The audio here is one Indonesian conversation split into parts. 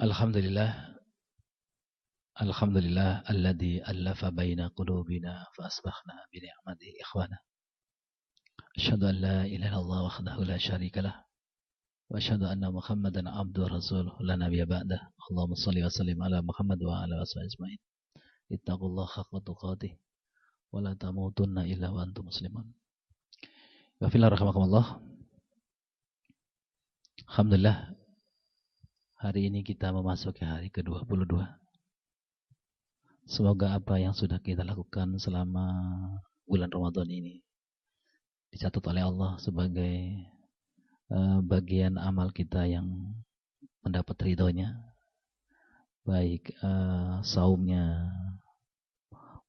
Alhamdulillah, Alhamdulillah alladzi allafa baina qulubina fa asbahna bi ni'matihi ikhwana. Asyhadu an la ilaha illallah wahdahu la syarikalah wa asyhadu anna Muhammadan abduhu wa rasuluh la nabiyya ba'dah. Allahumma shalli wa sallim ala Muhammad wa ala washabihi ajmain. Ittaqullaha haqqa tuqatih wa la tamutunna illa wa antum muslimun. Wa fillah rahimakumullah. Alhamdulillah, hari ini kita memasuki hari ke-22. Semoga apa yang sudah kita lakukan selama bulan Ramadan ini dicatat oleh Allah sebagai bagian amal kita yang mendapat ridhonya, baik saumnya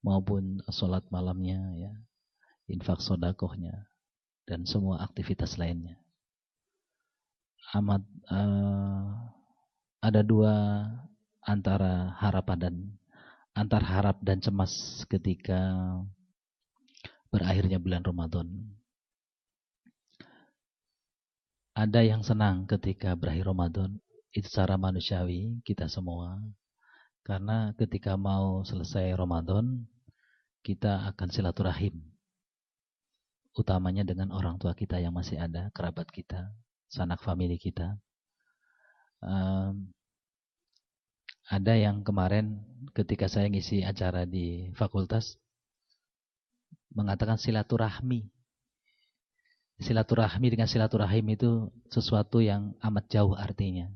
maupun sholat malamnya, ya, infak sodakohnya, dan semua aktivitas lainnya. Ada dua antara harap dan cemas ketika berakhirnya bulan Ramadan. Ada yang senang ketika berakhir Ramadan, itu secara manusiawi kita semua. Karena ketika mau selesai Ramadan, kita akan silaturahim. Utamanya dengan orang tua kita yang masih ada, kerabat kita, sanak famili kita. Ada yang kemarin ketika saya ngisi acara di fakultas mengatakan silaturahmi. Silaturahmi dengan silaturahim itu sesuatu yang amat jauh artinya,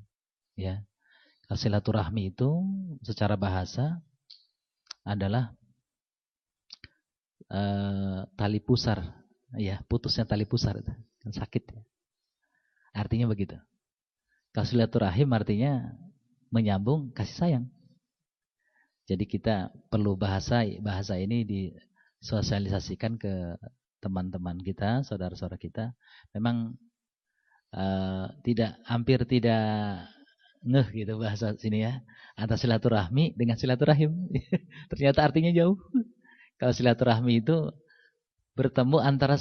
ya. Silaturahmi itu secara bahasa adalah tali pusar, ya, putusnya tali pusar itu kan sakit, ya. Artinya begitu. Kalau silaturahim artinya menyambung kasih sayang. Jadi kita perlu bahasa ini disosialisasikan ke teman-teman kita, saudara-saudara kita. Memang hampir tidak ngeh gitu bahasa sini, ya, antara silaturahmi dengan silaturahim. Ternyata artinya jauh. Kalau silaturahmi itu bertemu antara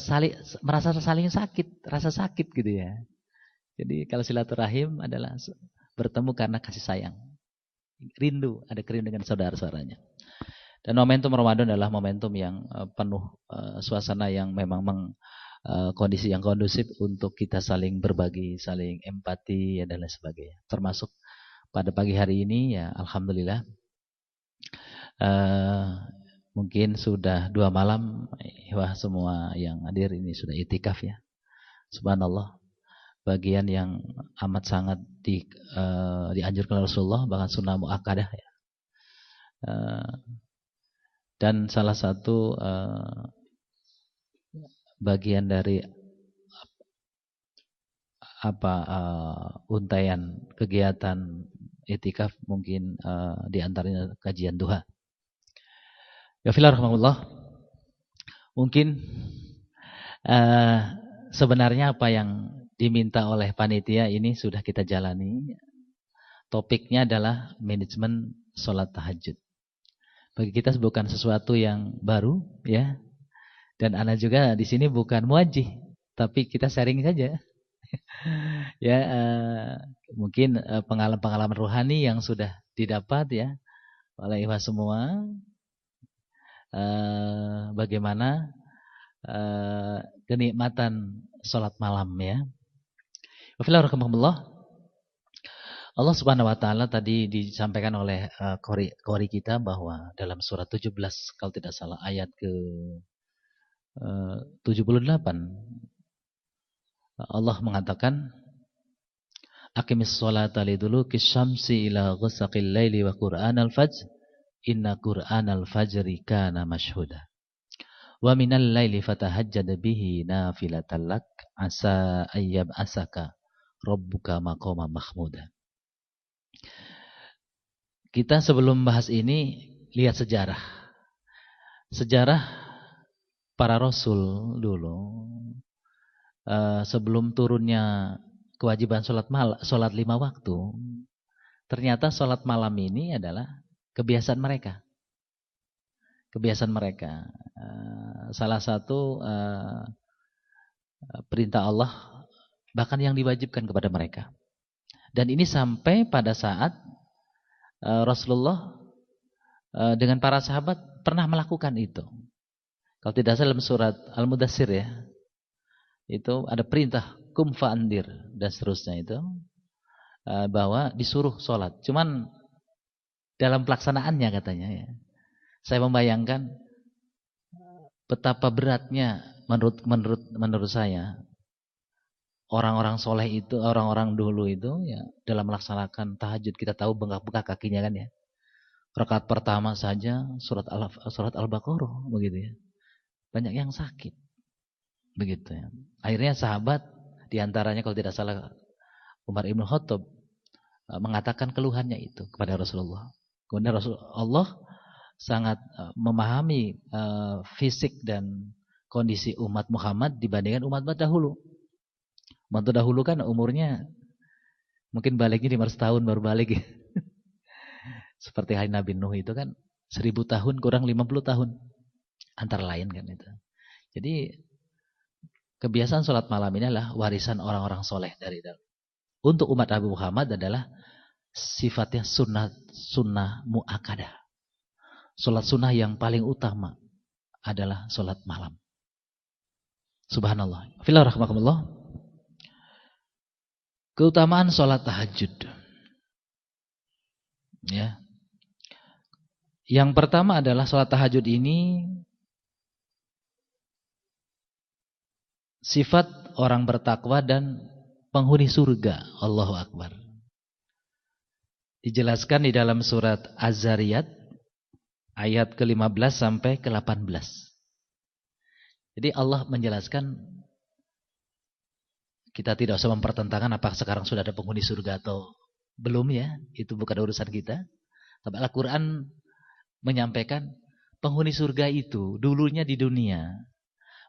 merasa saling sakit, rasa sakit gitu, ya. Jadi kalau silaturahim adalah bertemu karena kasih sayang, rindu, ada kerindu dengan saudara-saudaranya. Dan momentum Ramadan adalah momentum yang penuh suasana yang memang kondisi yang kondusif untuk kita saling berbagi, saling empati, ya, dan lain sebagainya. Termasuk pada pagi hari ini, ya, alhamdulillah, mungkin sudah 2 malam, wah, semua yang hadir ini sudah itikaf, ya. Subhanallah, bagian yang amat sangat dianjurkan oleh Rasulullah, bahkan sunnah muakkadah, ya. Dan salah satu bagian dari untaian kegiatan itikaf mungkin diantaranya kajian duha. Ya fillah rahmatullah. Mungkin sebenarnya apa yang diminta oleh panitia ini sudah kita jalani. Topiknya adalah manajemen sholat tahajud. Bagi kita bukan sesuatu yang baru, ya. Dan ana juga di sini bukan muajih, tapi kita sharing saja. Ya, mungkin pengalaman rohani yang sudah didapat, ya, oleh ikhwah semua. Bagaimana kenikmatan sholat malam, ya. Wafillah rahmatullah. Allah Subhanahu wa taala tadi disampaikan oleh qori kita bahwa dalam surat 17 kalau tidak salah ayat ke 78 Allah mengatakan aqimis sholata liduluki syamsi ila ghasaqil laili wa qur'anal fajr inna qur'anal fajri kana mashhuda wa minal laili fatahajjad bihi nafilatan lak asa ayyab asaka rabbuka maqama mahmuda. Kita sebelum bahas ini lihat sejarah. Sejarah para rasul dulu. Sebelum turunnya kewajiban sholat 5 waktu, ternyata sholat malam ini adalah kebiasaan mereka. Kebiasaan mereka. Salah satu perintah Allah bahkan yang diwajibkan kepada mereka. Dan ini sampai pada saat Rasulullah dengan para sahabat pernah melakukan itu. Kalau tidak salah dalam surat Al-Mudassir ya, itu ada perintah kum fa'andir dan seterusnya itu, bahwa disuruh sholat. Cuman dalam pelaksanaannya katanya ya, saya membayangkan betapa beratnya menurut saya orang-orang soleh itu, orang-orang dulu itu ya dalam melaksanakan tahajud. Kita tahu bengkak-bengkak kakinya kan ya. Rakaat pertama saja surat Al-Baqarah begitu ya. Banyak yang sakit. Begitu ya. Akhirnya sahabat diantaranya kalau tidak salah Umar Ibn Khattab mengatakan keluhannya itu kepada Rasulullah. Kemudian Rasulullah sangat memahami fisik dan kondisi umat Muhammad dibandingkan umat dahulu. Umat dahulu kan umurnya mungkin baliknya 500 tahun baru balik. Seperti hari Nabi Nuh itu kan 1000 tahun kurang 50 tahun. Antara lain kan itu. Jadi kebiasaan sholat malam ini adalah warisan orang-orang soleh dari dahulu. Untuk umat Nabi Muhammad adalah sifatnya sunnah mu'akadah. Sholat sunnah yang paling utama adalah sholat malam. Subhanallah. Fillah rahmakumullah. Keutamaan sholat tahajud. Ya. Yang pertama adalah sholat tahajud ini sifat orang bertakwa dan penghuni surga. Allahu Akbar. Dijelaskan di dalam surat Az-Zariyat ayat ke-15 sampai ke-18. Jadi Allah menjelaskan, kita tidak usah mempertentangkan apakah sekarang sudah ada penghuni surga atau belum ya. Itu bukan urusan kita. Tapi Al-Quran menyampaikan penghuni surga itu dulunya di dunia.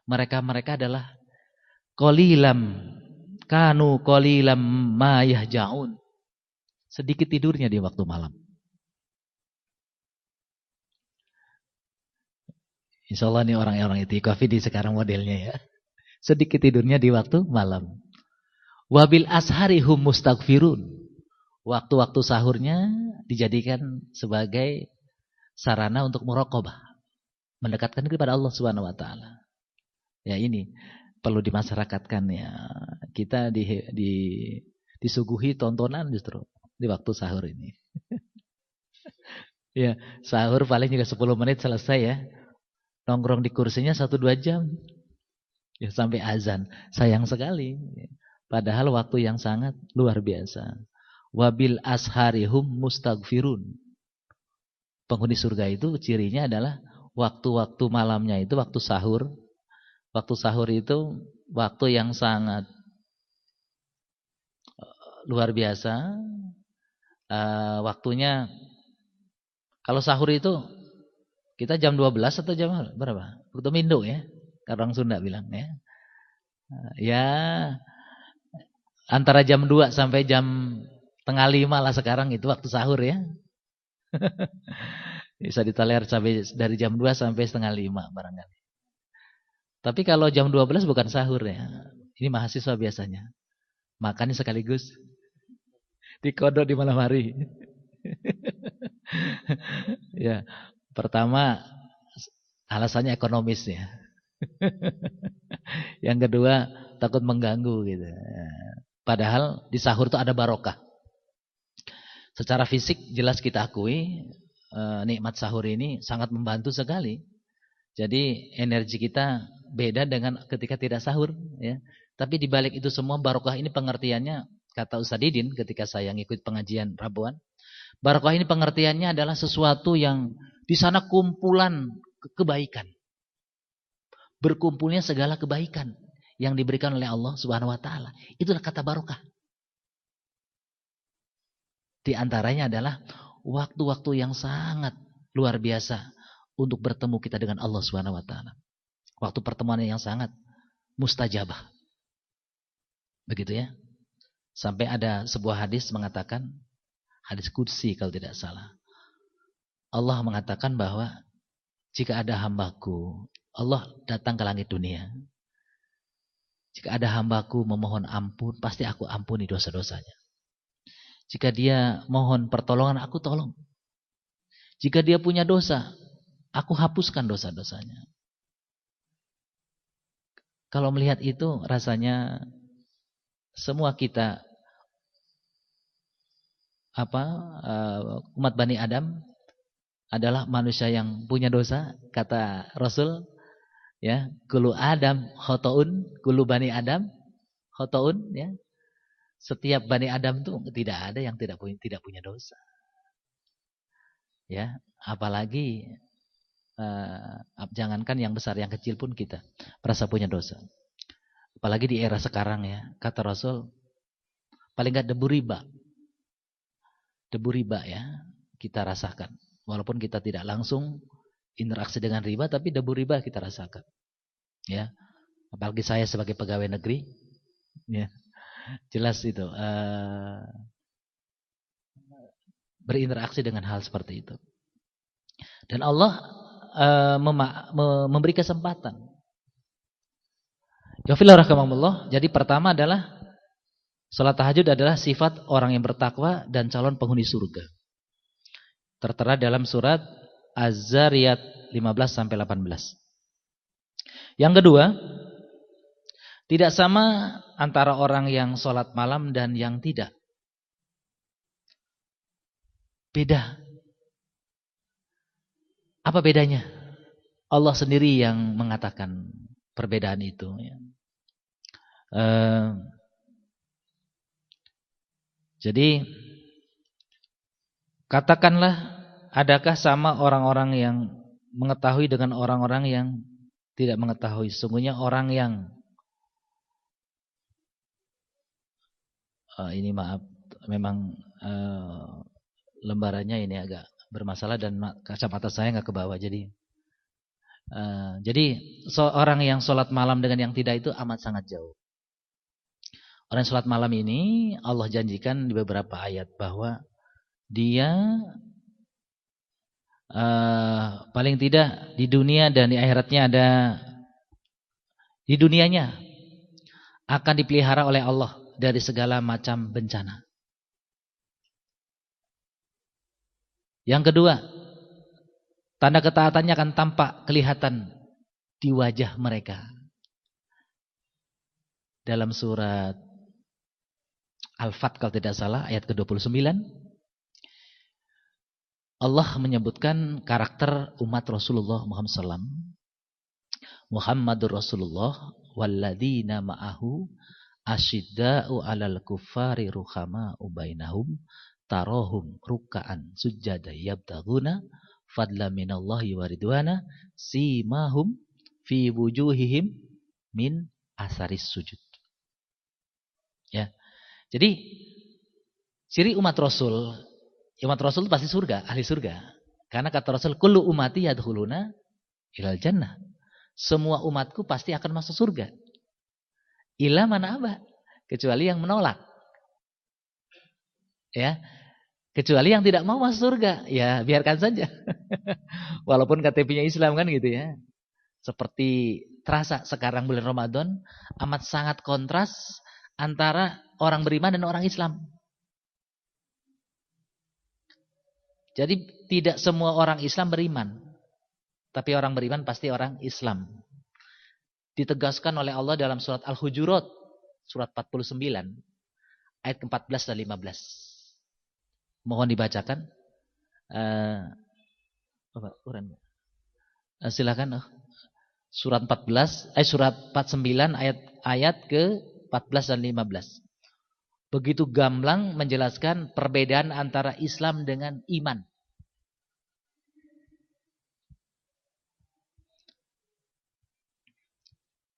Mereka adalah kanu qalilam ma yahjaun. Sedikit tidurnya di waktu malam. Insya Allah nih orang-orang itikafi di sekarang modelnya ya. Sedikit tidurnya di waktu malam. Wabil asharihum mustaghfirun. Waktu-waktu sahurnya dijadikan sebagai sarana untuk muraqabah. Mendekatkan kepada Allah Subhanahu wa taala. Ya ini perlu dimasyarakatkan ya. Kita disuguhi tontonan justru di waktu sahur ini. Ya, sahur paling juga 10 menit selesai ya. Nongkrong di kursinya 1-2 jam. Ya sampai azan. Sayang sekali. Padahal waktu yang sangat luar biasa. Wabil asharihum mustaghfirun. Penghuni surga itu cirinya adalah waktu-waktu malamnya itu waktu sahur. Waktu sahur itu waktu yang sangat luar biasa. Waktunya kalau sahur itu kita jam 12 atau jam berapa? Waktu Mindo ya. Orang Sunda bilang ya. Ya antara jam 2 sampai jam 4:30 lah sekarang itu waktu sahur ya. Bisa ditoler sampai dari jam 2 sampai 4:30 barangkali. Tapi kalau jam 12 bukan sahur ya. Ini mahasiswa biasanya. Makannya sekaligus. Dikodok di malam hari. Ya, pertama alasannya ekonomis ya. Yang kedua takut mengganggu gitu. Padahal di sahur itu ada barokah. Secara fisik jelas kita akui nikmat sahur ini sangat membantu sekali. Jadi energi kita beda dengan ketika tidak sahur ya. Tapi di balik itu semua barokah ini pengertiannya kata Ustaz Didin ketika saya ngikut pengajian Rabuan. Barokah ini pengertiannya adalah sesuatu yang di sana kumpulan kebaikan. Berkumpulnya segala kebaikan yang diberikan oleh Allah Subhanahu wa taala. Itulah kata barokah. Di antaranya adalah waktu-waktu yang sangat luar biasa untuk bertemu kita dengan Allah Subhanahu wa taala. Waktu pertemuan yang sangat mustajabah. Begitu ya. Sampai ada sebuah hadis mengatakan, hadis qudsi kalau tidak salah. Allah mengatakan bahwa jika ada hambaku, Allah datang ke langit dunia. Jika ada hambaku memohon ampun, pasti aku ampuni dosa-dosanya. Jika dia mohon pertolongan, aku tolong. Jika dia punya dosa, aku hapuskan dosa-dosanya. Kalau melihat itu, rasanya semua kita umat Bani Adam adalah manusia yang punya dosa, kata Rasul, ya, kullu Adam khotoun, kullu Bani Adam khotoun, ya. Setiap Bani Adam itu tidak ada yang tidak punya dosa. Ya, apalagi jangankan yang besar, yang kecil pun kita merasa punya dosa. Apalagi di era sekarang, ya, kata Rasul, paling enggak debu riba, ya, kita rasakan. Walaupun kita tidak langsung interaksi dengan riba, tapi debu riba kita rasakan. Ya, apalagi saya sebagai pegawai negeri, ya, jelas itu berinteraksi dengan hal seperti itu. Dan Allah memberi kesempatan. Yafillah rahimahullah. Jadi pertama adalah salat tahajud adalah sifat orang yang bertakwa dan calon penghuni surga. Tertera dalam surat Az-Zariyat 15-18. Yang kedua, tidak sama antara orang yang salat malam dan yang tidak. Beda. Apa bedanya? Allah sendiri yang mengatakan perbedaan itu. Jadi katakanlah, adakah sama orang-orang yang mengetahui dengan orang-orang yang tidak mengetahui? Sesungguhnya orang yang ini maaf, memang lembarannya ini agak bermasalah dan kacamata saya nggak ke bawah. Jadi seorang yang sholat malam dengan yang tidak itu amat sangat jauh. Orang yang sholat malam ini Allah janjikan di beberapa ayat bahwa dia paling tidak di dunia dan di akhiratnya di dunianya akan dipelihara oleh Allah dari segala macam bencana. Yang kedua, tanda ketaatannya akan tampak kelihatan di wajah mereka. Dalam surat Al-Fat kalau tidak salah ayat ke-29, Allah menyebutkan karakter umat Rasulullah Muhammad SAW. Muhammadur Rasulullah walladzina ma'ahu asyidda'u 'alal kuffari ruhama'u bainahum tarahum ruk'an sujada yabtaghuna fadla minallahi wa ridwana simahum fi wujuhihim min asaris sujud. Ya. Jadi ciri umat Rasul itu pasti surga, ahli surga. Karena kata Rasul, kullu ummati yadkhuluna ilal jannah. Semua umatku pasti akan masuk surga. Ila mana aba? Kecuali yang menolak. Ya. Kecuali yang tidak mau masuk surga. Ya, biarkan saja. Walaupun KTP-nya Islam kan gitu ya. Seperti terasa sekarang bulan Ramadan amat sangat kontras antara orang beriman dan orang Islam. Jadi tidak semua orang Islam beriman. Tapi orang beriman pasti orang Islam. Ditegaskan oleh Allah dalam surat Al-Hujurat. Surat 49. Ayat ke-14 dan 15. Mohon dibacakan. Silakan. Surat 49 ayat ke-14 dan 15. Begitu gamblang menjelaskan perbedaan antara Islam dengan iman.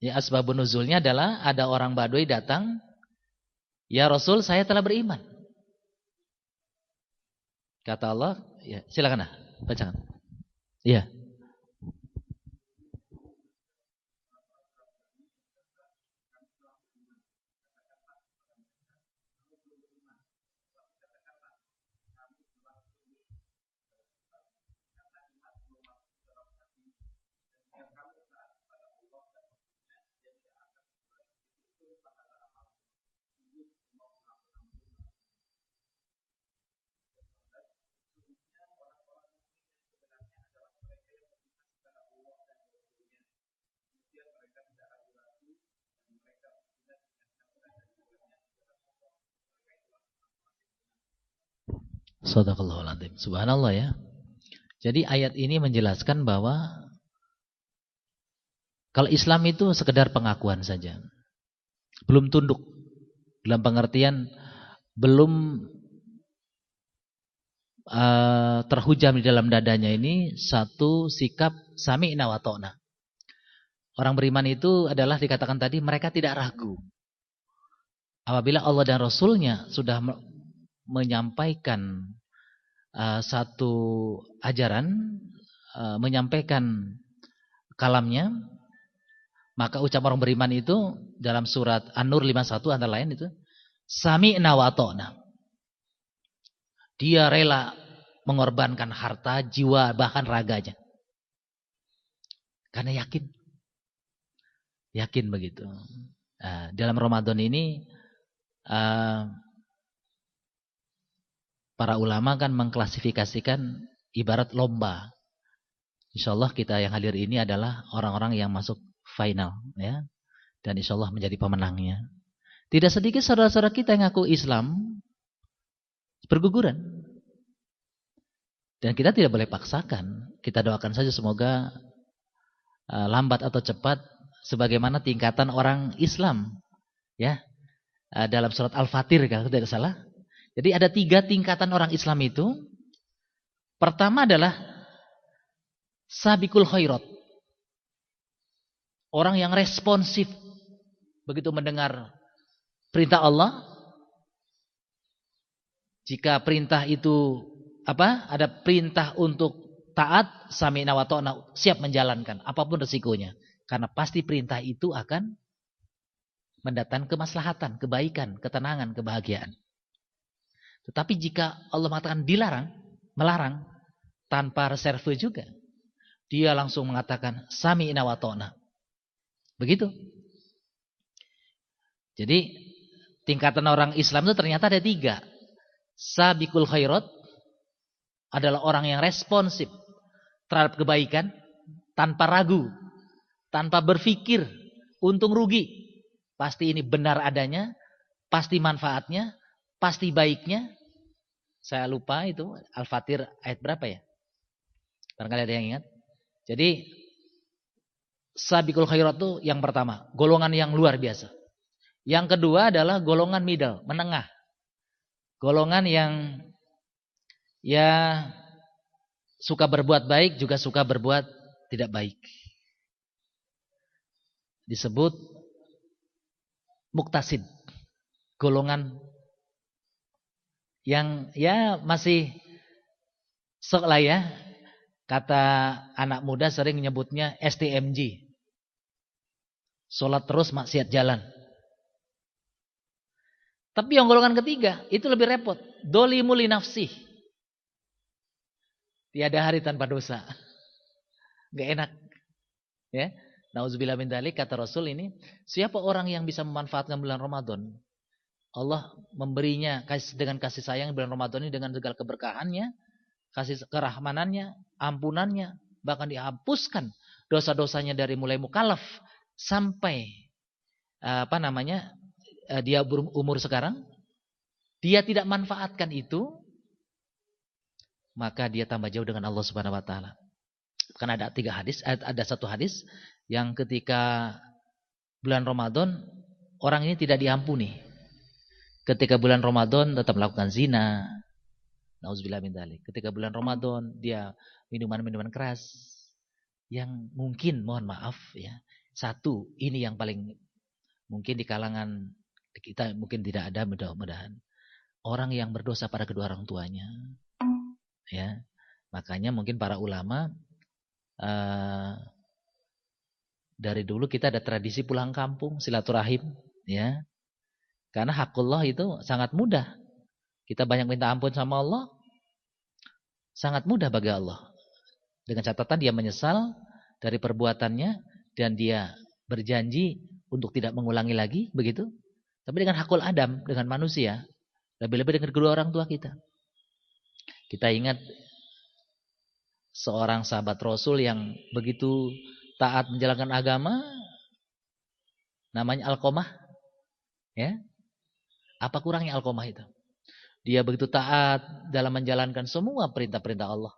Ya, asbabun nuzulnya adalah ada orang Baduy datang, "Ya Rasul, saya telah beriman." Kata Allah, ya, silakan bacakan. Iya. Shadaqallahul adzim. Subhanallah ya. Jadi ayat ini menjelaskan bahwa kalau Islam itu sekedar pengakuan saja. Belum tunduk. Dalam pengertian belum terhujam di dalam dadanya ini satu sikap sami'na wa ta'na. Orang beriman itu adalah dikatakan tadi mereka tidak ragu. Apabila Allah dan Rasulnya sudah menyampaikan satu ajaran, menyampaikan kalamnya, maka ucapan orang beriman itu dalam surat An-Nur 51 antara lain itu sami'na wa ta'na. Dia rela mengorbankan harta, jiwa, bahkan raganya. Karena yakin. Yakin begitu. Dalam Ramadan ini para ulama kan mengklasifikasikan ibarat lomba. Insyaallah kita yang hadir ini adalah orang-orang yang masuk final, ya. Dan insyaallah menjadi pemenangnya. Tidak sedikit saudara-saudara kita yang ngaku Islam berguguran. Dan kita tidak boleh paksakan. Kita doakan saja semoga lambat atau cepat sebagaimana tingkatan orang Islam, ya. Dalam surat Al-Fatir kalau tidak salah. Jadi ada 3 tingkatan orang Islam itu. Pertama adalah sabiqul khairat. Orang yang responsif begitu mendengar perintah Allah. Jika perintah itu ada perintah untuk taat, sami'na wa ta'na, siap menjalankan apapun resikonya. Karena pasti perintah itu akan mendatangkan kemaslahatan, kebaikan, ketenangan, kebahagiaan. Tetapi jika Allah mengatakan dilarang, melarang tanpa reserve juga, dia langsung mengatakan sami'na wa ta'na. Begitu. Jadi tingkatan orang Islam itu ternyata ada 3. Sabiqul khairat adalah orang yang responsif terhadap kebaikan tanpa ragu, tanpa berpikir untung rugi. Pasti ini benar adanya, pasti manfaatnya, pasti baiknya. Saya lupa itu Al-Fatir ayat berapa ya? Barangkali ada yang ingat. Jadi sabiqul khairat itu yang pertama, golongan yang luar biasa. Yang kedua adalah golongan middle, menengah. Golongan yang ya suka berbuat baik juga suka berbuat tidak baik. Disebut muktasid. Golongan yang ya masih sok lah ya. Kata anak muda sering menyebutnya STMJ. Sholat terus maksiat jalan. Tapi yang golongan ketiga itu lebih repot. Dolimu li nafsih. Tiada hari tanpa dosa. Gak enak. Ya. Nauzubillah min dzalik, kata Rasul ini, siapa orang yang bisa memanfaatkan bulan Ramadan? Allah memberinya dengan kasih sayang bulan Ramadan ini dengan segala keberkahannya, kasih kerahmanannya, ampunannya, bahkan dihapuskan dosa-dosanya dari mulai mukallaf sampai dia berumur sekarang. Dia tidak manfaatkan itu, maka dia tambah jauh dengan Allah Subhanahu wa taala. Karena ada 3 hadis, ada 1 hadis yang ketika bulan Ramadan orang ini tidak diampuni. Ketika bulan Ramadan tetap melakukan zina. Nauzubillah min dzalik. Ketika bulan Ramadan dia minuman-minuman keras yang mungkin mohon maaf ya. 1 ini yang paling mungkin di kalangan kita mungkin tidak ada, mudah-mudahan. Orang yang berdosa pada kedua orang tuanya. Ya. Makanya mungkin para ulama dari dulu kita ada tradisi pulang kampung, silaturahim, ya. Karena hakullah itu sangat mudah. Kita banyak minta ampun sama Allah, sangat mudah bagi Allah. Dengan catatan dia menyesal dari perbuatannya dan dia berjanji untuk tidak mengulangi lagi, begitu. Tapi dengan hakul Adam, dengan manusia, lebih-lebih dengan kedua orang tua kita. Kita ingat seorang sahabat Rasul yang begitu taat menjalankan agama, namanya Alqamah. Ya. Apa kurangnya Alqamah itu? Dia begitu taat dalam menjalankan semua perintah-perintah Allah.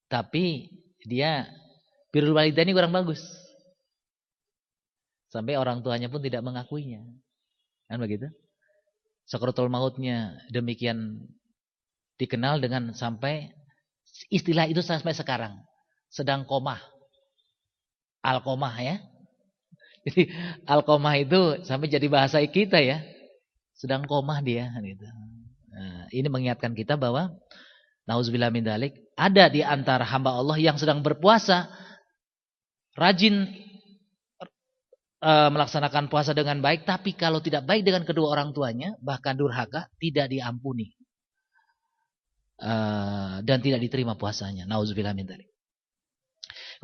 Tapi dia birrul walidaini kurang bagus. Sampai orang tuanya pun tidak mengakuinya. Kan begitu? Sakaratul mautnya demikian dikenal dengan sampai istilah itu sampai sekarang. Sedang koma. Al-komah ya. Jadi al-komah itu sampai jadi bahasa kita ya. Sedang komah dia gitu. Nah, ini mengingatkan kita bahwa nauzubillah min dzalik, ada di antara hamba Allah yang sedang berpuasa rajin melaksanakan puasa dengan baik, tapi kalau tidak baik dengan kedua orang tuanya, bahkan durhaka, tidak diampuni dan tidak diterima puasanya. Nauzubillah min dzalik.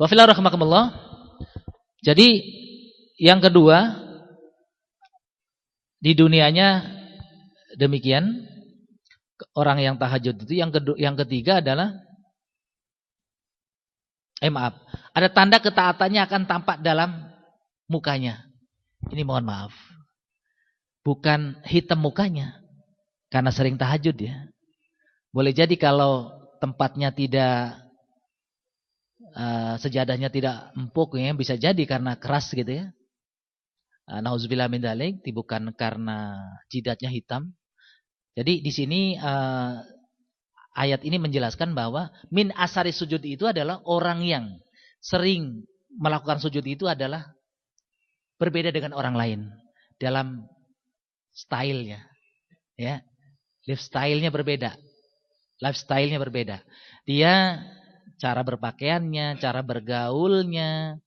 Wa fil rahmakumullah. Jadi yang kedua di dunianya demikian orang yang tahajud itu. Yang ketiga adalah ada tanda ketaatannya akan tampak dalam mukanya. Ini mohon maaf, bukan hitam mukanya karena sering tahajud ya. Boleh jadi kalau tempatnya tidak sejadahnya tidak empuk ya, bisa jadi karena keras gitu ya. Nauzubillah min dzalik, bukan karena jidatnya hitam. Jadi di sini ayat ini menjelaskan bahwa min asari sujud itu adalah orang yang sering melakukan sujud itu adalah berbeda dengan orang lain dalam stylenya, ya, lifestyle-nya berbeda, lifestyle-nya berbeda. Dia cara berpakaiannya, cara bergaulnya,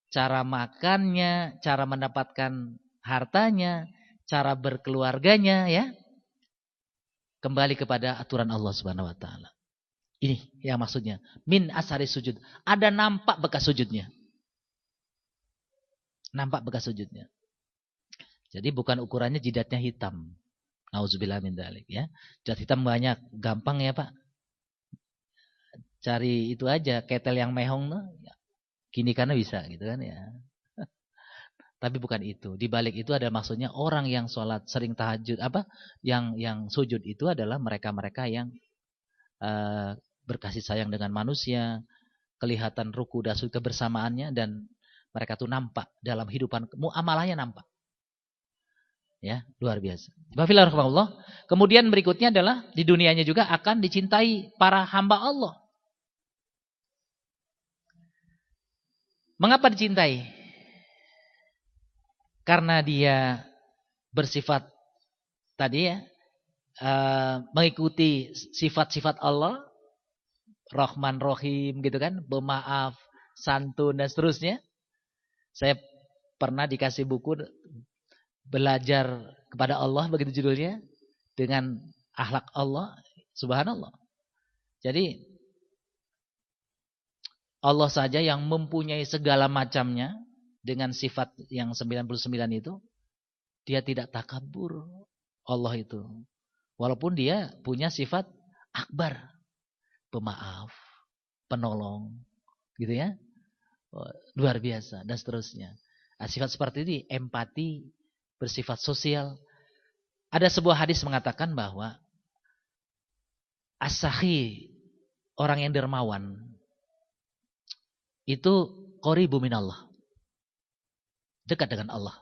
cara makannya, cara mendapatkan hartanya, cara berkeluarganya, ya, kembali kepada aturan Allah Subhanahu Wa Taala. Ini yang maksudnya min asari sujud. Ada nampak bekas sujudnya. Nampak bekas sujudnya. Jadi bukan ukurannya jidatnya hitam. Nauzubillah min dzalik ya. Jidat hitam banyak, gampang ya Pak. Cari itu aja ketel yang mehong tuh. Gini karena bisa gitu kan ya. Tapi bukan itu. Di balik itu ada maksudnya orang yang sholat sering tahajud yang sujud itu adalah mereka-mereka yang berkasih sayang dengan manusia, kelihatan ruku dan sujud kebersamaannya, dan mereka tuh nampak dalam hidupan muamalahnya nampak. Ya, luar biasa. Bismillahirrahmanirrahim. Kemudian berikutnya adalah di dunianya juga akan dicintai para hamba Allah. Mengapa dicintai? Karena dia bersifat tadi ya, mengikuti sifat-sifat Allah, Rahman Rahim gitu kan, pemaaf, santun dan seterusnya. Saya pernah dikasih buku belajar kepada Allah, begitu judulnya, dengan akhlak Allah, subhanallah. Jadi Allah saja yang mempunyai segala macamnya dengan sifat yang 99 itu, dia tidak takabur Allah itu. Walaupun dia punya sifat akbar, pemaaf, penolong, gitu ya. Luar biasa dan seterusnya. Sifat seperti ini empati, bersifat sosial. Ada sebuah hadis mengatakan bahwa as-sakhi, orang yang dermawan, itu qoribu minallah, dekat dengan Allah.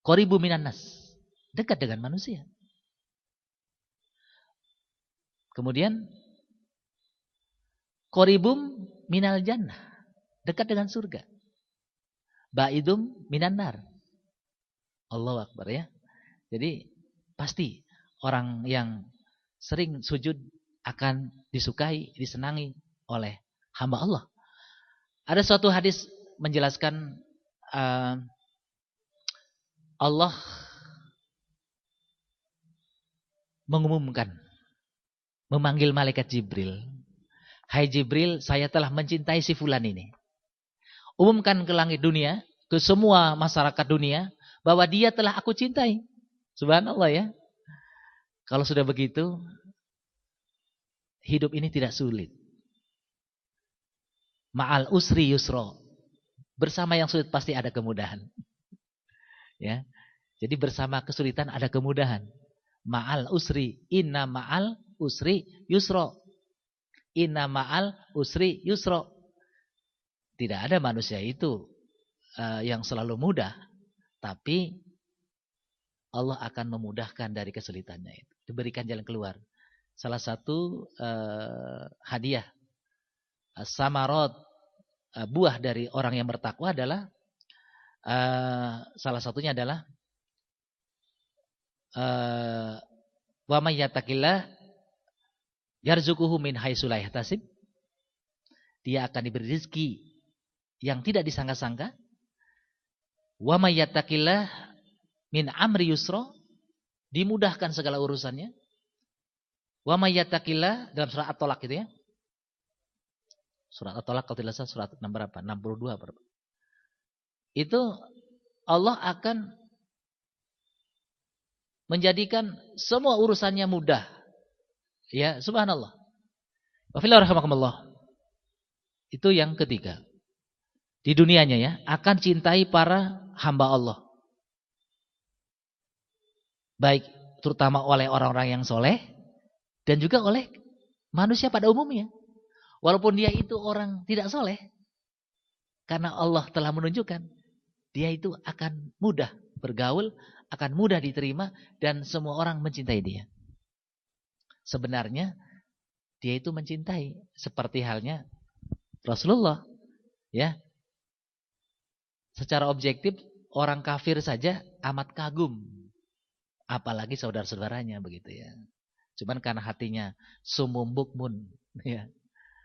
Qoribu minannas, dekat dengan manusia. Kemudian qoribum minal jannah, dekat dengan surga. Ba'idum minan nar. Allahu Akbar ya. Jadi pasti orang yang sering sujud akan disukai, disenangi oleh hamba Allah. Ada suatu hadis menjelaskan Allah mengumumkan, memanggil malaikat Jibril. Hai Jibril, saya telah mencintai si fulan ini. Umumkan ke langit dunia, ke semua masyarakat dunia, bahwa dia telah aku cintai. Subhanallah ya. Kalau sudah begitu, hidup ini tidak sulit. Ma'al usri yusro. Bersama yang sulit pasti ada kemudahan. Ya. Jadi bersama kesulitan ada kemudahan. Ma'al usri, inna ma'al usri yusro. Inna ma'al usri yusro. Tidak ada manusia itu yang selalu mudah. Tapi Allah akan memudahkan dari kesulitannya itu. Diberikan jalan keluar. Salah satu hadiah samarot, buah dari orang yang bertakwa adalah salah satunya adalah wa may yattaqillah yarzuquhu min haitsu la yahtasib. Dia akan diberi rezeki yang tidak disangka-sangka. Wa may yattaqillah min amri yusra, dimudahkan segala urusannya. Wa may yattaqillah dalam surah At-Tolak itu ya. Surat At-Tolak kalau tidak salah surat nomor berapa? 62 berapa? Itu Allah akan menjadikan semua urusannya mudah. Ya, subhanallah. Wa fillah rahmakumullah. Itu yang ketiga. Di dunianya ya, akan cintai para hamba Allah. Baik terutama oleh orang-orang yang soleh dan juga oleh manusia pada umumnya. Walaupun dia itu orang tidak soleh, karena Allah telah menunjukkan, dia itu akan mudah bergaul, akan mudah diterima, dan semua orang mencintai dia. Sebenarnya, dia itu mencintai, seperti halnya Rasulullah. Ya, secara objektif, orang kafir saja amat kagum. Apalagi saudara-saudaranya begitu ya. Cuman karena hatinya sumum bukmun, ya.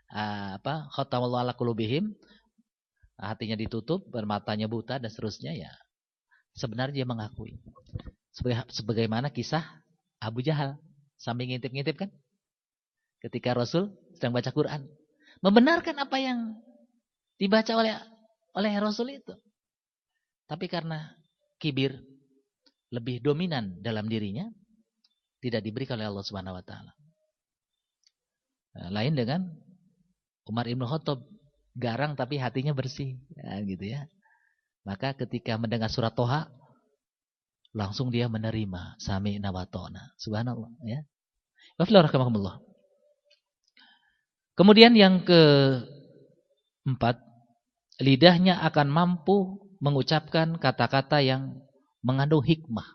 Khatamallahu ala qulubihim, hatinya ditutup, bermatanya buta dan seterusnya ya. Sebenarnya dia mengakui. Sebagaimana kisah Abu Jahal sambil ngintip-ngintip kan? Ketika Rasul sedang baca Quran, membenarkan apa yang dibaca oleh Rasul itu. Tapi karena kibir lebih dominan dalam dirinya, tidak diberikan oleh Allah Subhanahu wa taala. Lain dengan Umar Ibn Khattab, garang tapi hatinya bersih, ya, gitu ya. Maka ketika mendengar surat Toha, langsung dia menerima sami'na wa ta'na. Subhanallah, ya. Wafillahirrahmanirrahim. Kemudian yang keempat, lidahnya akan mampu mengucapkan kata-kata yang mengandung hikmah.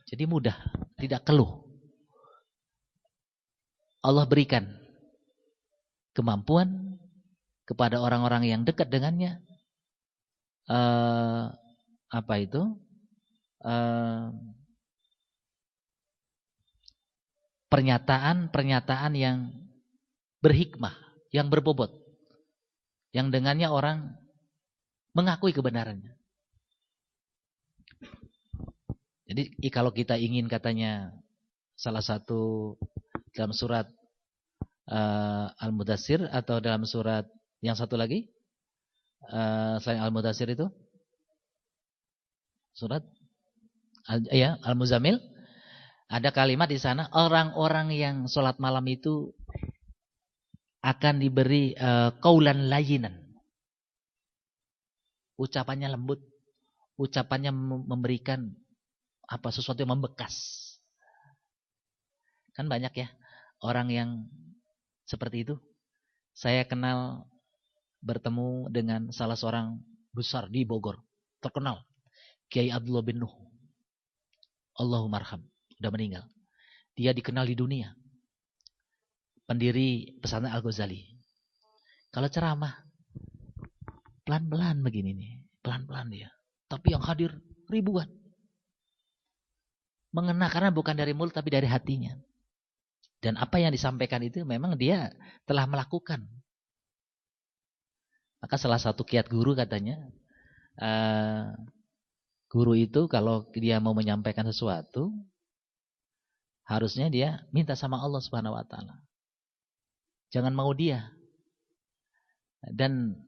Jadi mudah, tidak keluh. Allah berikan kemampuan kepada orang-orang yang dekat dengannya, pernyataan-pernyataan yang berhikmah, yang berbobot, yang dengannya orang mengakui kebenarannya. Jadi kalau kita ingin katanya salah satu dalam surat Al-Mudassir atau dalam surat yang satu lagi selain Al-Mudassir itu surat Al-Muzammil, ada kalimat di sana, orang-orang yang sholat malam itu akan diberi qaulan layyinan, ucapannya lembut, ucapannya memberikan sesuatu yang membekas. Kan banyak ya orang yang seperti itu. Saya kenal, bertemu dengan salah seorang besar di Bogor, terkenal, Kiai Abdullah bin Nuh, Allahumarham, sudah meninggal. Dia dikenal di dunia, pendiri pesantren Al-Ghazali. Kalau ceramah pelan-pelan begini nih, pelan-pelan dia, tapi yang hadir ribuan. Mengena karena bukan dari mulut tapi dari hatinya. Dan apa yang disampaikan itu memang dia telah melakukan. Maka salah satu kiat guru katanya, guru itu kalau dia mau menyampaikan sesuatu, harusnya dia minta sama Allah Subhanahu wa taala. Jangan mau dia. Dan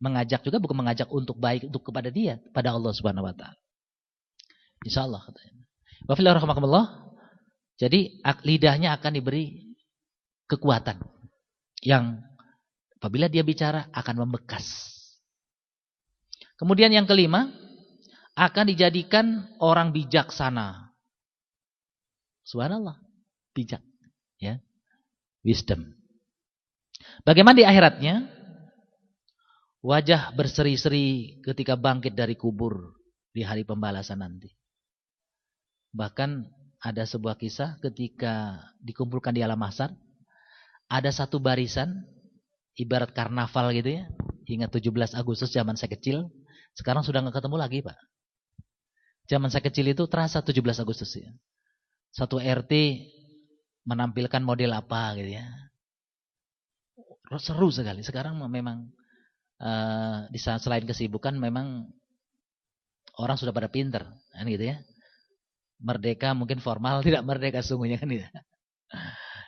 mengajak juga bukan mengajak untuk baik untuk kepada dia, pada Allah Subhanahu wa taala. Insyaallah katanya. Wa fillah rahmakumullah. Jadi lidahnya akan diberi kekuatan yang apabila dia bicara akan membekas. Kemudian yang kelima, akan dijadikan orang bijaksana. Subhanallah, bijak, ya, wisdom. Bagaimana di akhiratnya? Wajah berseri-seri ketika bangkit dari kubur di hari pembalasan nanti. Bahkan ada sebuah kisah ketika dikumpulkan di alam mahsyar, ada satu barisan ibarat karnaval gitu ya. Ingat 17 Agustus zaman saya kecil, sekarang sudah nggak ketemu lagi, Pak. Zaman saya kecil itu terasa 17 Agustus ya. Satu RT menampilkan model apa gitu ya. Seru sekali. Sekarang memang di saat selain kesibukan memang orang sudah pada pinter kan gitu ya. Merdeka mungkin formal, tidak merdeka sungguhnya kan gitu.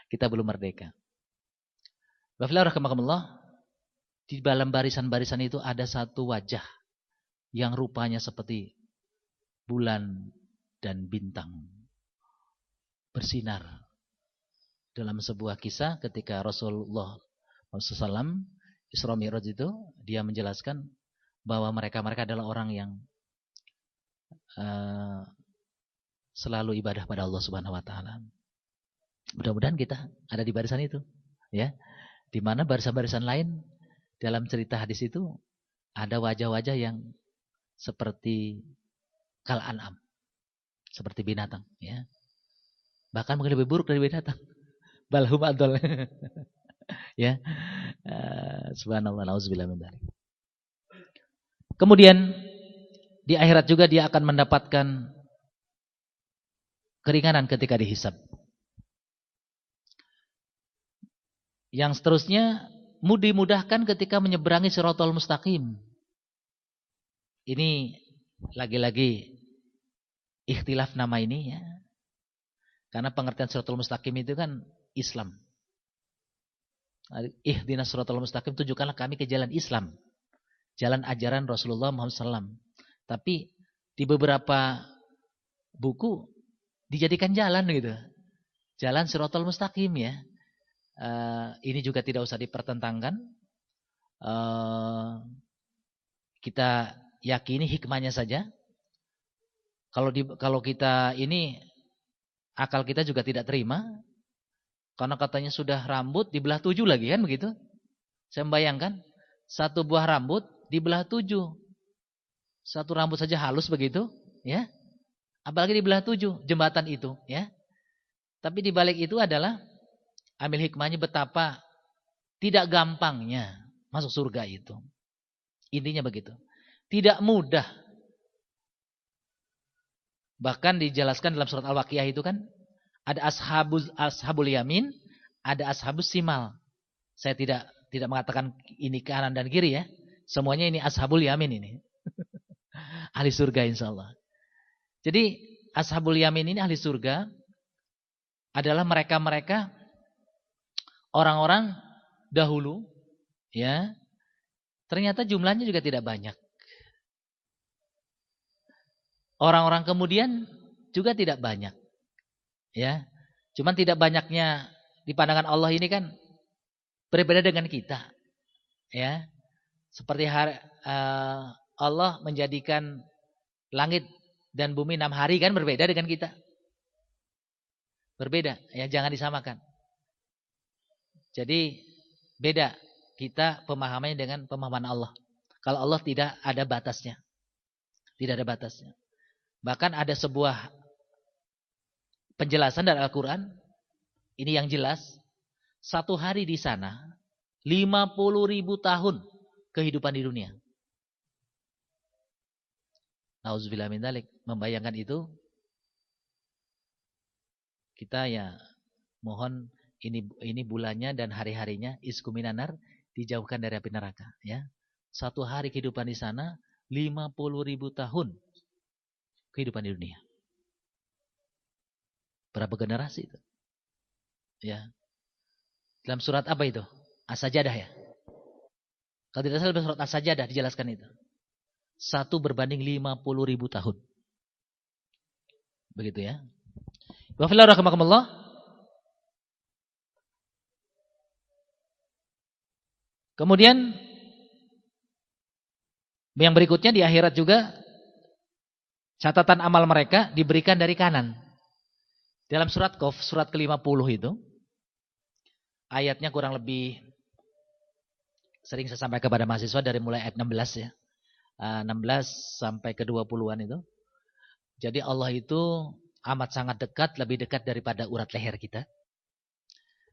Kita belum merdeka. Wafillah rahmatullah, di dalam barisan-barisan itu ada satu wajah yang rupanya seperti bulan dan bintang bersinar. Dalam sebuah kisah ketika Rasulullah SAW Isra Mi'raj itu, dia menjelaskan bahwa mereka adalah orang yang selalu ibadah pada Allah Subhanahu wa taala. Mudah-mudahan kita ada di barisan itu, ya. Di mana barisan-barisan lain dalam cerita hadis itu ada wajah-wajah yang seperti kal an'am, seperti binatang, ya. Bahkan mungkin lebih buruk dari binatang. Balhum adol. Ya. Subhanallah, nauzubillah min dzalik. Kemudian di akhirat juga dia akan mendapatkan keringanan ketika dihisab. Yang seterusnya dimudahkan ketika menyeberangi Shiratal Mustaqim. Ini lagi-lagi ikhtilaf nama ini ya. Karena pengertian Shiratal Mustaqim itu kan Islam. Ihdinas Shiratal Mustaqim, tunjukkanlah kami ke jalan Islam. Jalan ajaran Rasulullah Muhammad SAW. Tapi di beberapa buku dijadikan jalan gitu. Jalan Shiratal Mustaqim ya. Ini juga tidak usah dipertentangkan. Kita yakini hikmahnya saja. Kalau kita ini akal kita juga tidak terima. Karena katanya sudah rambut dibelah 7 lagi kan begitu. Saya membayangkan satu buah rambut dibelah 7. Satu rambut saja halus begitu, ya. Apalagi dibelah 7 jembatan itu, ya. Tapi di balik itu adalah ambil hikmahnya betapa tidak gampangnya masuk surga itu. Intinya begitu. Tidak mudah. Bahkan dijelaskan dalam surat Al-Waqiah itu kan ada ashabul yamin, ada ashabus simal. Saya tidak mengatakan ini kanan dan kiri ya. Semuanya ini ashabul yamin ini. Ahli surga insyaallah. Jadi ashabul yamin ini ahli surga adalah mereka-mereka orang-orang dahulu ya. Ternyata jumlahnya juga tidak banyak. Orang-orang kemudian juga tidak banyak. Ya. Cuman tidak banyaknya di pandangan Allah ini kan berbeda dengan kita. Ya. Seperti Allah menjadikan langit dan bumi 6 hari kan berbeda dengan kita. Berbeda, ya jangan disamakan. Jadi beda kita pemahamannya dengan pemahaman Allah. Kalau Allah tidak ada batasnya. Tidak ada batasnya. Bahkan ada sebuah penjelasan dari Al-Quran. Ini yang jelas. Satu hari di sana 50.000 tahun kehidupan di dunia. Nauzubillah min dzalik. Membayangkan itu, kita ya mohon ini bulannya dan hari-harinya iskuminanar dijauhkan dari api neraka. Ya, satu hari kehidupan di sana 50.000 tahun kehidupan di dunia. Berapa generasi itu? Ya. Dalam surat apa itu? As-Sajadah ya. Kalau tidak salah dalam surat As-Sajadah dijelaskan itu. 1 berbanding 50.000 tahun. Begitu ya. Wa fillah rahmakumullah. Kemudian yang berikutnya di akhirat juga Catatan amal mereka diberikan dari kanan. Dalam surat Qaf, surat ke-50 itu, ayatnya kurang lebih sering saya sampaikan kepada mahasiswa dari mulai ayat 16 ya. 16 sampai ke 20-an itu. Jadi Allah itu amat sangat dekat, lebih dekat daripada urat leher kita.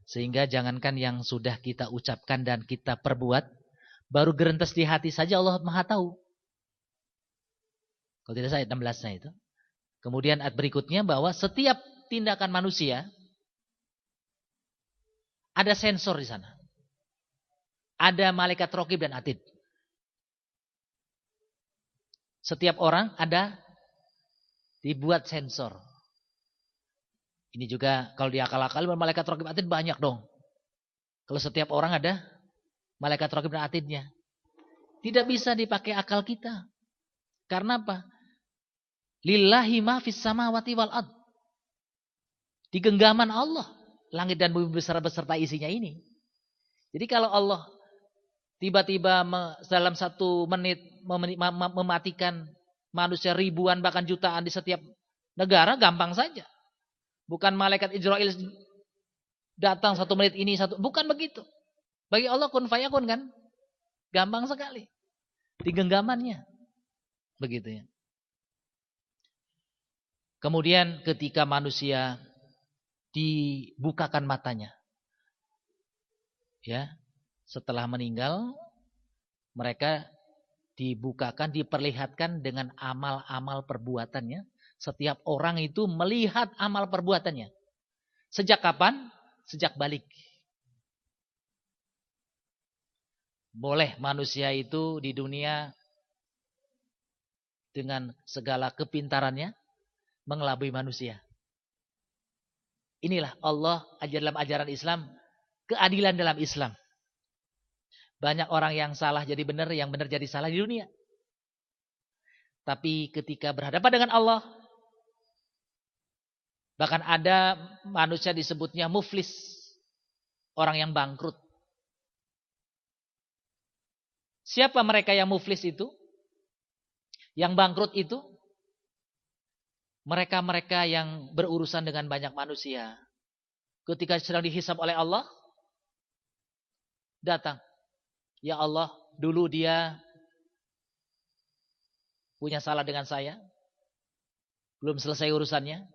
Sehingga jangankan yang sudah kita ucapkan dan kita perbuat, baru gerentes di hati saja Allah Maha tahu. Kalau tidak salah ayat 16-nya itu. Kemudian ayat berikutnya bahwa setiap tindakan manusia ada sensor di sana. Ada malaikat raqib dan atid. Setiap orang ada dibuat sensor. Ini juga kalau diakal-akal malaikat raqib atid banyak dong. Kalau setiap orang ada malaikat raqib dan atidnya. Tidak bisa dipakai akal kita. Karena apa? Lillahi ma fis samawati wal ard. Di genggaman Allah, langit dan bumi beserta isinya ini. Jadi kalau Allah tiba-tiba dalam 1 menit mematikan manusia ribuan bahkan jutaan di setiap negara, gampang saja. Bukan malaikat Israel datang 1 menit ini bukan begitu. Bagi Allah kun fayakun kan, gampang sekali. Di genggamannya, begitu ya. Kemudian ketika manusia dibukakan matanya, ya, setelah meninggal, mereka dibukakan, diperlihatkan dengan amal-amal perbuatannya. Setiap orang itu melihat amal perbuatannya. Sejak kapan? Sejak balik. Boleh manusia itu di dunia dengan segala kepintarannya mengelabui manusia. Inilah Allah dalam ajaran Islam, keadilan dalam Islam. Banyak orang yang salah jadi benar, yang benar jadi salah di dunia. Tapi ketika berhadapan dengan Allah, bahkan ada manusia disebutnya muflis, orang yang bangkrut. Siapa mereka yang muflis itu? Yang bangkrut itu? Mereka-mereka yang berurusan dengan banyak manusia. Ketika sedang dihisab oleh Allah, datang. Ya Allah, dulu dia punya salah dengan saya. Belum selesai urusannya.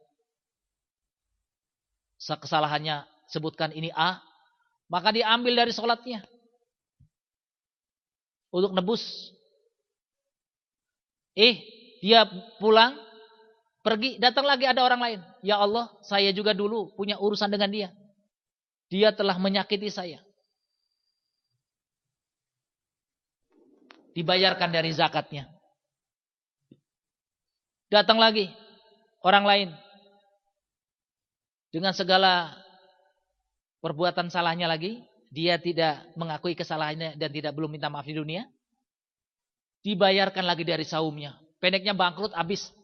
Kesalahannya sebutkan ini A. Maka diambil dari sholatnya. Untuk nebus. Dia pulang. Pergi, datang lagi ada orang lain. Ya Allah, saya juga dulu punya urusan dengan dia. Dia telah menyakiti saya. Dibayarkan dari zakatnya. Datang lagi orang lain. Dengan segala perbuatan salahnya lagi. Dia tidak mengakui kesalahannya dan belum minta maaf di dunia. Dibayarkan lagi dari saumnya. Pendeknya bangkrut, habis.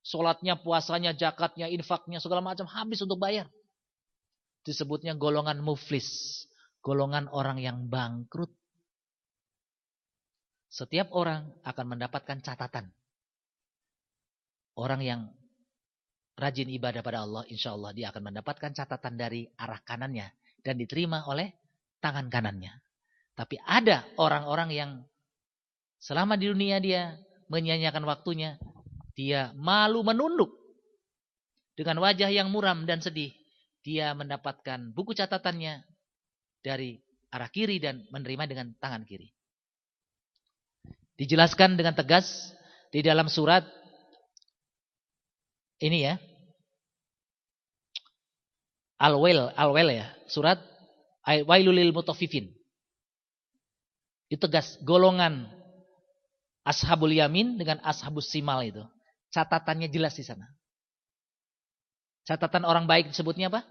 Sholatnya, puasanya, zakatnya, infaknya, segala macam habis untuk bayar. Disebutnya golongan muflis. Golongan orang yang bangkrut. Setiap orang akan mendapatkan catatan. Orang yang rajin ibadah pada Allah, insya Allah dia akan mendapatkan catatan dari arah kanannya. Dan diterima oleh tangan kanannya. Tapi ada orang-orang yang selama di dunia dia menyia-nyiakan waktunya. Dia malu menunduk. Dengan wajah yang muram dan sedih. Dia mendapatkan buku catatannya dari arah kiri dan menerima dengan tangan kiri. Dijelaskan dengan tegas di dalam surat ini ya. Al-Wail ya. Surat Wailul lil Mutaffifin. Itu tegas. Golongan Ashabul Yamin dengan Ashabus Simal itu. Catatannya jelas di sana. Catatan orang baik disebutnya apa?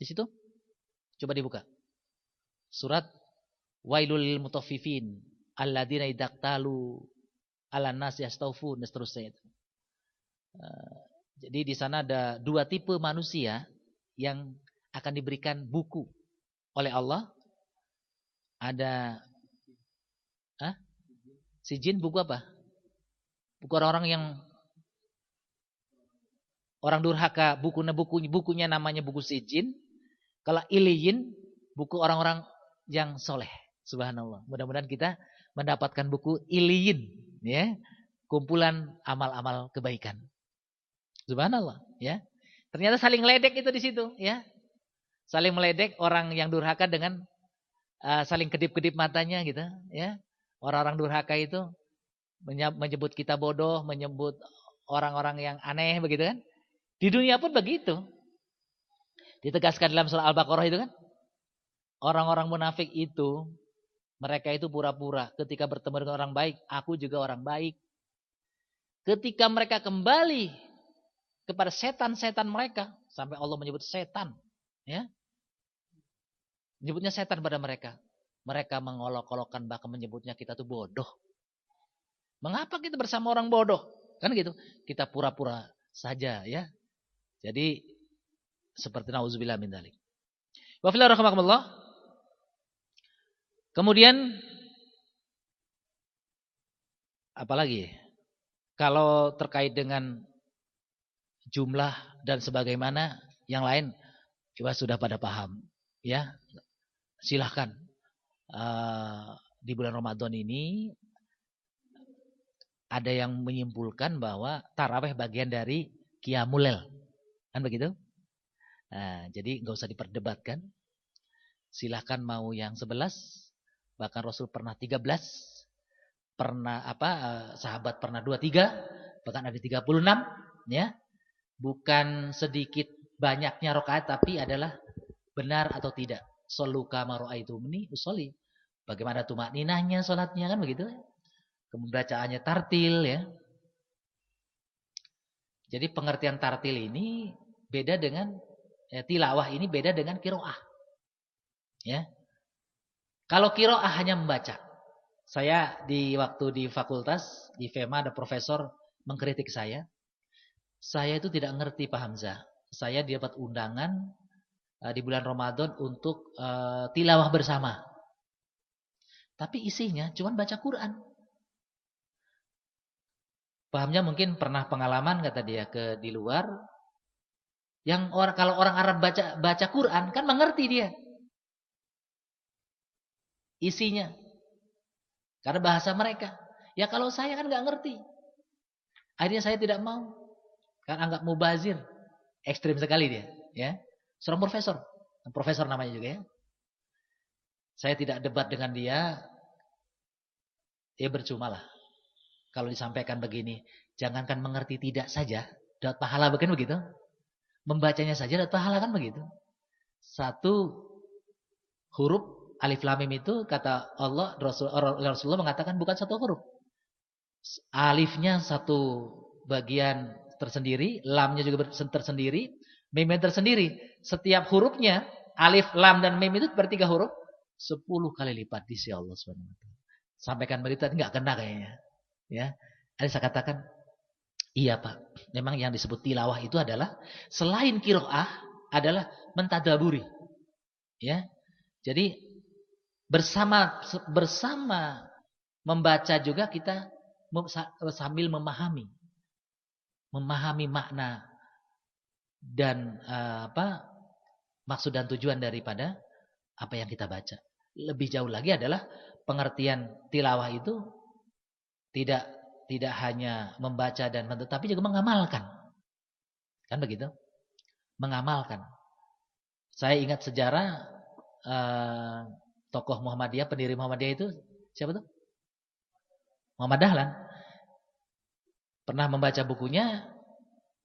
Di situ. Coba dibuka. Surat Wailul lil Mutaffifin. Alladzina idaktalu ala nas yastawfun dan seterusnya itu. Jadi di sana ada 2 tipe manusia yang akan diberikan buku oleh Allah. Ada si jin buku apa? Buku orang-orang yang Orang durhaka bukunya namanya buku sijin. Kalau iliyin buku orang-orang yang soleh. Subhanallah. Mudah-mudahan kita mendapatkan buku iliyin, ya, kumpulan amal-amal kebaikan. Subhanallah, ya. Ternyata saling ledek itu di situ, ya. Saling meledek orang yang durhaka dengan saling kedip-kedip matanya gitu, ya. Orang-orang durhaka itu menyebut kita bodoh, menyebut orang-orang yang aneh begitu kan. Di dunia pun begitu. Ditegaskan dalam surah Al-Baqarah itu kan. Orang-orang munafik itu, mereka itu pura-pura ketika bertemu dengan orang baik, aku juga orang baik. Ketika mereka kembali kepada setan-setan mereka, sampai Allah menyebut setan, ya. Menyebutnya setan pada mereka. Mereka mengolok-olokkan, bahkan menyebutnya kita tuh bodoh. Mengapa kita bersama orang bodoh? Kan gitu. Kita pura-pura saja, ya. Jadi seperti nauzubillah min dzalik. Wa fillah rahimakumullah. Kemudian apalagi? Kalau terkait dengan jumlah dan sebagaimana yang lain coba sudah pada paham, ya. Silahkan di bulan Ramadan ini ada yang menyimpulkan bahwa tarawih bagian dari qiyamul lail. Kan begitu? Nah, jadi nggak usah diperdebatkan. Silahkan mau yang 11, bahkan Rasul pernah 13, pernah sahabat pernah 23, bahkan ada 36, ya. Bukan sedikit banyaknya rakaat, tapi adalah benar atau tidak. Shollu kama ra'aitumuni usolli. Bagaimana tumakninahnya salatnya, kan begitu? Kemudian bacaannya tartil, ya. Jadi pengertian tartil ini beda dengan tilawah ini beda dengan qiraah. Ya. Kalau qiraah hanya membaca. Saya waktu di fakultas di FEMA ada profesor mengkritik saya. Saya itu tidak ngerti Pak Hamzah. Saya dapat undangan di bulan Ramadan untuk tilawah bersama. Tapi isinya cuma baca Quran. Pahamnya mungkin pernah pengalaman kata dia di luar. Kalau orang Arab baca Quran kan mengerti dia isinya. Karena bahasa mereka. Ya kalau saya kan nggak ngerti. Akhirnya saya tidak mau. Kan anggap mubazir. Ekstrim sekali dia, ya. Seorang profesor namanya juga, ya. Saya tidak debat dengan dia. Ya percuma lah. Kalau disampaikan begini, jangankan mengerti tidak saja, dapat pahala begitu. Membacanya saja dapat pahala kan begitu. Satu huruf alif lam mim itu kata Allah, Rasulullah mengatakan bukan satu huruf. Alifnya satu bagian tersendiri, lamnya juga tersendiri, mimnya tersendiri. Setiap hurufnya, alif, lam, dan mim itu bertiga huruf, 10 kali lipat di sisi Allah SWT. Sampaikan berita nggak kena kayaknya. Ya, ada saya katakan, iya Pak, memang yang disebut tilawah itu adalah selain qiraah adalah mentadaburi. Ya, jadi bersama membaca juga kita sambil memahami makna dan maksud dan tujuan daripada apa yang kita baca. Lebih jauh lagi adalah pengertian tilawah itu tidak hanya membaca dan tetapi juga mengamalkan. Kan begitu? Mengamalkan. Saya ingat sejarah tokoh Muhammadiyah, pendiri Muhammadiyah itu siapa tuh? Muhammad Dahlan. Pernah membaca bukunya,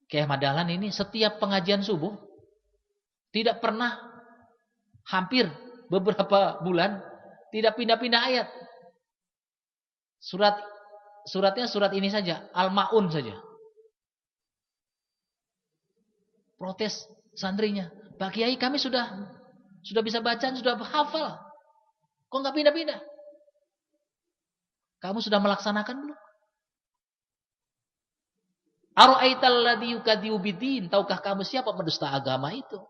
Kiai Ahmad Dahlan ini setiap pengajian subuh tidak pernah hampir beberapa bulan tidak pindah-pindah ayat. Suratnya surat ini saja, Al-Maun saja. Protes santrinya, Pak Kiai kami sudah bisa bacaan, sudah hafal. Kok nggak pindah-pindah? Kamu sudah melaksanakan belum? Ara'aital ladzi yukadzibu biddin, tahukah kamu siapa pendusta agama itu?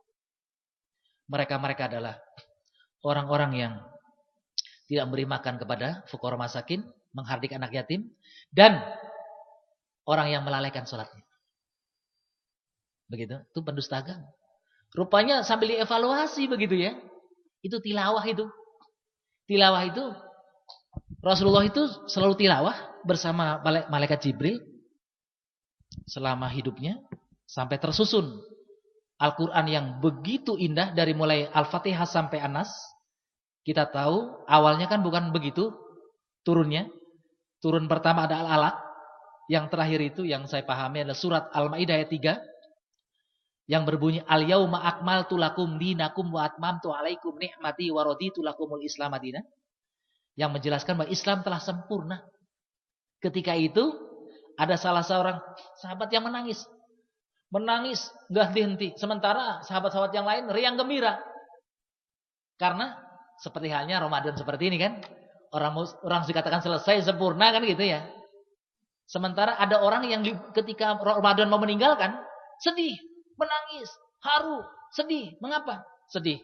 Mereka adalah orang-orang yang tidak memberi makan kepada fuqara masakin, menghardik anak yatim, dan orang yang melalaikan sholatnya. Begitu, itu pendusta agama. Rupanya sambil dievaluasi begitu ya. Itu tilawah itu. Tilawah itu Rasulullah itu selalu tilawah bersama malaikat Jibril selama hidupnya sampai tersusun Al-Quran yang begitu indah dari mulai Al-Fatihah sampai An-Nas. Kita tahu awalnya kan bukan begitu turunnya. Turun pertama ada Al-Alaq. Yang terakhir itu yang saya pahami adalah surat Al-Maidah ayat 3 yang berbunyi al-yauma akmaltu lakum dinakum wa atmamtu alaikum ni'mati wa raditu lakumul Islam madinah. Yang menjelaskan bahwa Islam telah sempurna. Ketika itu ada salah seorang sahabat yang menangis. Menangis enggak henti-henti. Sementara sahabat-sahabat yang lain riang gembira. Karena seperti halnya Ramadan seperti ini kan. Orang dikatakan selesai sempurna kan gitu ya. Sementara ada orang yang ketika Ramadan mau meninggalkan sedih, menangis, haru, sedih. Mengapa? Sedih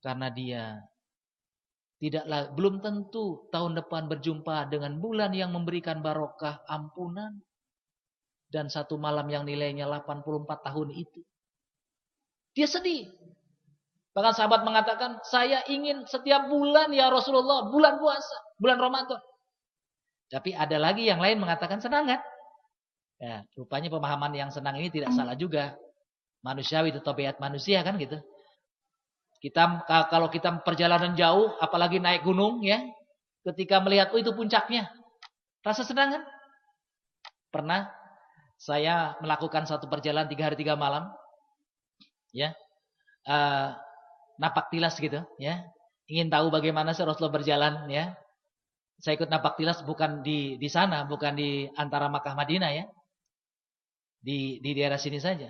karena dia belum tentu tahun depan berjumpa dengan bulan yang memberikan barokah, ampunan dan satu malam yang nilainya 84 tahun itu. Dia sedih. Bahkan sahabat mengatakan, saya ingin setiap bulan ya Rasulullah, bulan puasa, bulan Ramadan. Tapi ada lagi yang lain mengatakan senangan. Ya, rupanya pemahaman yang senang ini tidak salah juga. Manusiawi itu tabiat manusia kan gitu. Kalau kita perjalanan jauh, apalagi naik gunung ya, ketika melihat itu puncaknya, rasa senang kan? Pernah saya melakukan satu perjalanan 3 hari 3 malam, ya, napak tilas gitu, ya, ingin tahu bagaimana sih Rasulullah berjalan, ya. Saya ikut napak tilas bukan di sana, bukan di antara Makkah Madinah ya. Di daerah sini saja.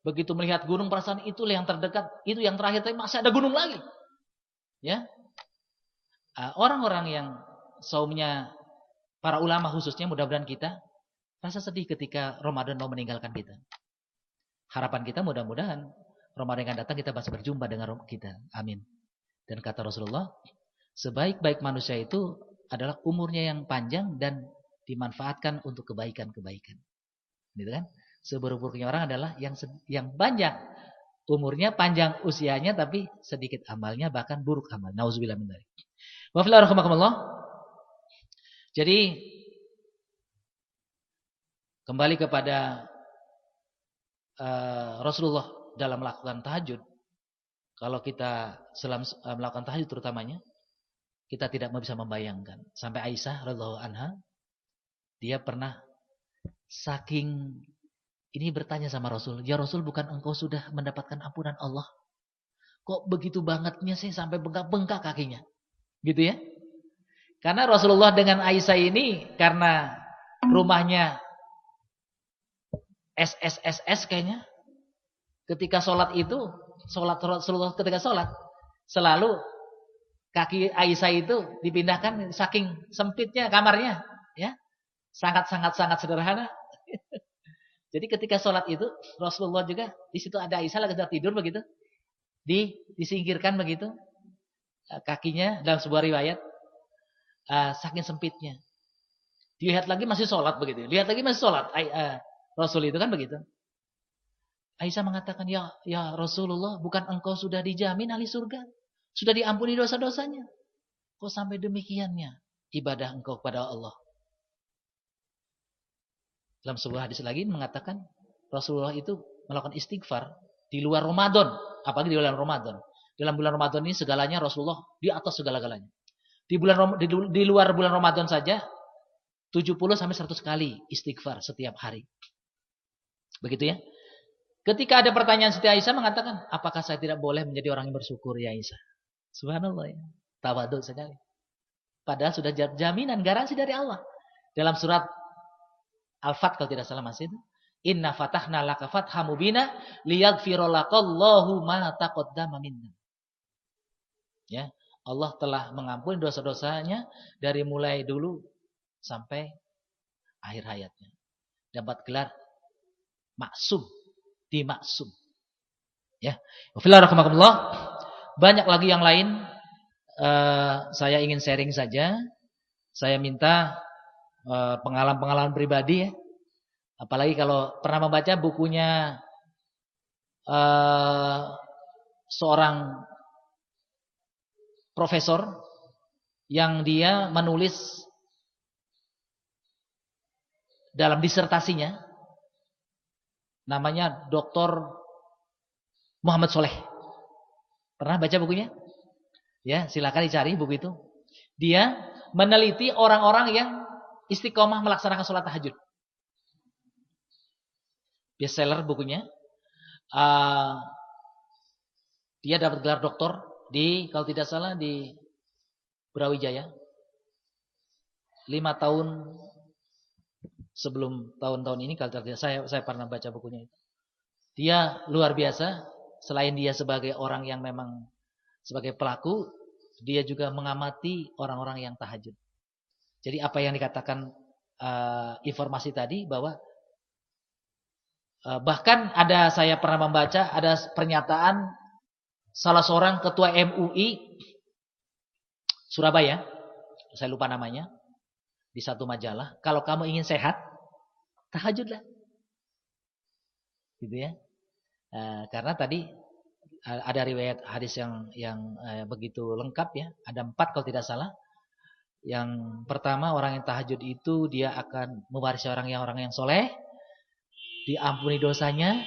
Begitu melihat gunung perasaan itu yang terdekat, itu yang terakhir tapi masih ada gunung lagi. Ya. Orang-orang yang saumnya para ulama khususnya mudah-mudahan kita rasa sedih ketika Ramadan mau meninggalkan kita. Harapan kita mudah-mudahan Ramadan yang akan datang kita masih berjumpa dengan kita. Amin. Dan kata Rasulullah, sebaik-baik manusia itu adalah umurnya yang panjang dan dimanfaatkan untuk kebaikan-kebaikan. Gitu kan? Seburuk-buruknya orang adalah yang banyak umurnya, panjang usianya tapi sedikit amalnya, bahkan buruk amal. Nauzubillah min dzalik. Wa fil rahmakumullah. Jadi kembali kepada Rasulullah dalam melakukan tahajud. Kalau kita melakukan tahajud terutamanya, kita tidak bisa membayangkan. Sampai Aisyah radhiyallahu anha, dia pernah saking ini bertanya sama Rasul, "Ya Rasul, bukan engkau sudah mendapatkan ampunan Allah? Kok begitu bangetnya sih sampai bengkak-bengkak kakinya?" Gitu ya. Karena Rasulullah dengan Aisyah ini karena rumahnya SSSS kayaknya. Ketika sholat itu, Rasulullah ketika sholat selalu kaki Aisyah itu dipindahkan saking sempitnya kamarnya, ya. Sangat sederhana. Jadi ketika sholat itu Rasulullah juga di situ ada Aisyah lagi tidur begitu, disingkirkan begitu kakinya dalam sebuah riwayat saking sempitnya. Dilihat lagi masih sholat begitu, lihat lagi masih sholat. Rasul itu kan begitu. Aisyah mengatakan, ya Rasulullah, bukan engkau sudah dijamin ahli surga? Sudah diampuni dosa-dosanya. Kok sampai demikiannya ibadah engkau kepada Allah? Dalam sebuah hadis lagi mengatakan Rasulullah itu melakukan istighfar di luar Ramadan, apalagi di bulan Ramadan. Dalam bulan Ramadan ini segalanya Rasulullah di atas segala-galanya. Di luar bulan Ramadan saja 70 sampai 100 kali istighfar setiap hari. Begitu ya. Ketika ada pertanyaan Siti Aisyah mengatakan, apakah saya tidak boleh menjadi orang yang bersyukur ya Aisyah? Subhanallah ya. Tawadhu sekali. Padahal sudah jaminan garansi dari Allah. Dalam surat Al-Fat kalau tidak salah masih itu. Inna fatahna laka fatham mubina liyaghfira lakallahu ma taqaddama minna. Ya, Allah telah mengampuni dosa-dosanya dari mulai dulu sampai akhir hayatnya. Dapat gelar maksum, dimaksum. Ya. Wafillahirrahmanirrahim. Banyak lagi yang lain. Saya ingin sharing saja. Saya minta pengalaman-pengalaman pribadi ya. Apalagi kalau pernah membaca bukunya seorang profesor yang dia menulis dalam disertasinya, namanya Dr. Muhammad Soleh. Pernah baca bukunya? Ya, silakan dicari buku itu. Dia meneliti orang-orang yang istiqomah melaksanakan sholat tahajud. Bestseller bukunya. Dia dapat gelar doktor di, kalau tidak salah, di Brawijaya. 5 tahun sebelum tahun-tahun ini, kalau tidak saya pernah baca bukunya itu. Dia luar biasa. Selain dia sebagai orang yang memang sebagai pelaku, dia juga mengamati orang-orang yang tahajud. Jadi apa yang dikatakan informasi tadi, bahwa bahkan ada, saya pernah membaca ada pernyataan salah seorang ketua MUI Surabaya, saya lupa namanya, di satu majalah, kalau kamu ingin sehat, tahajudlah. Gitu ya. Karena tadi ada riwayat hadis yang begitu lengkap ya, ada 4 kalau tidak salah. Yang pertama, orang yang tahajud itu dia akan mewarisi orang yang soleh, diampuni dosanya,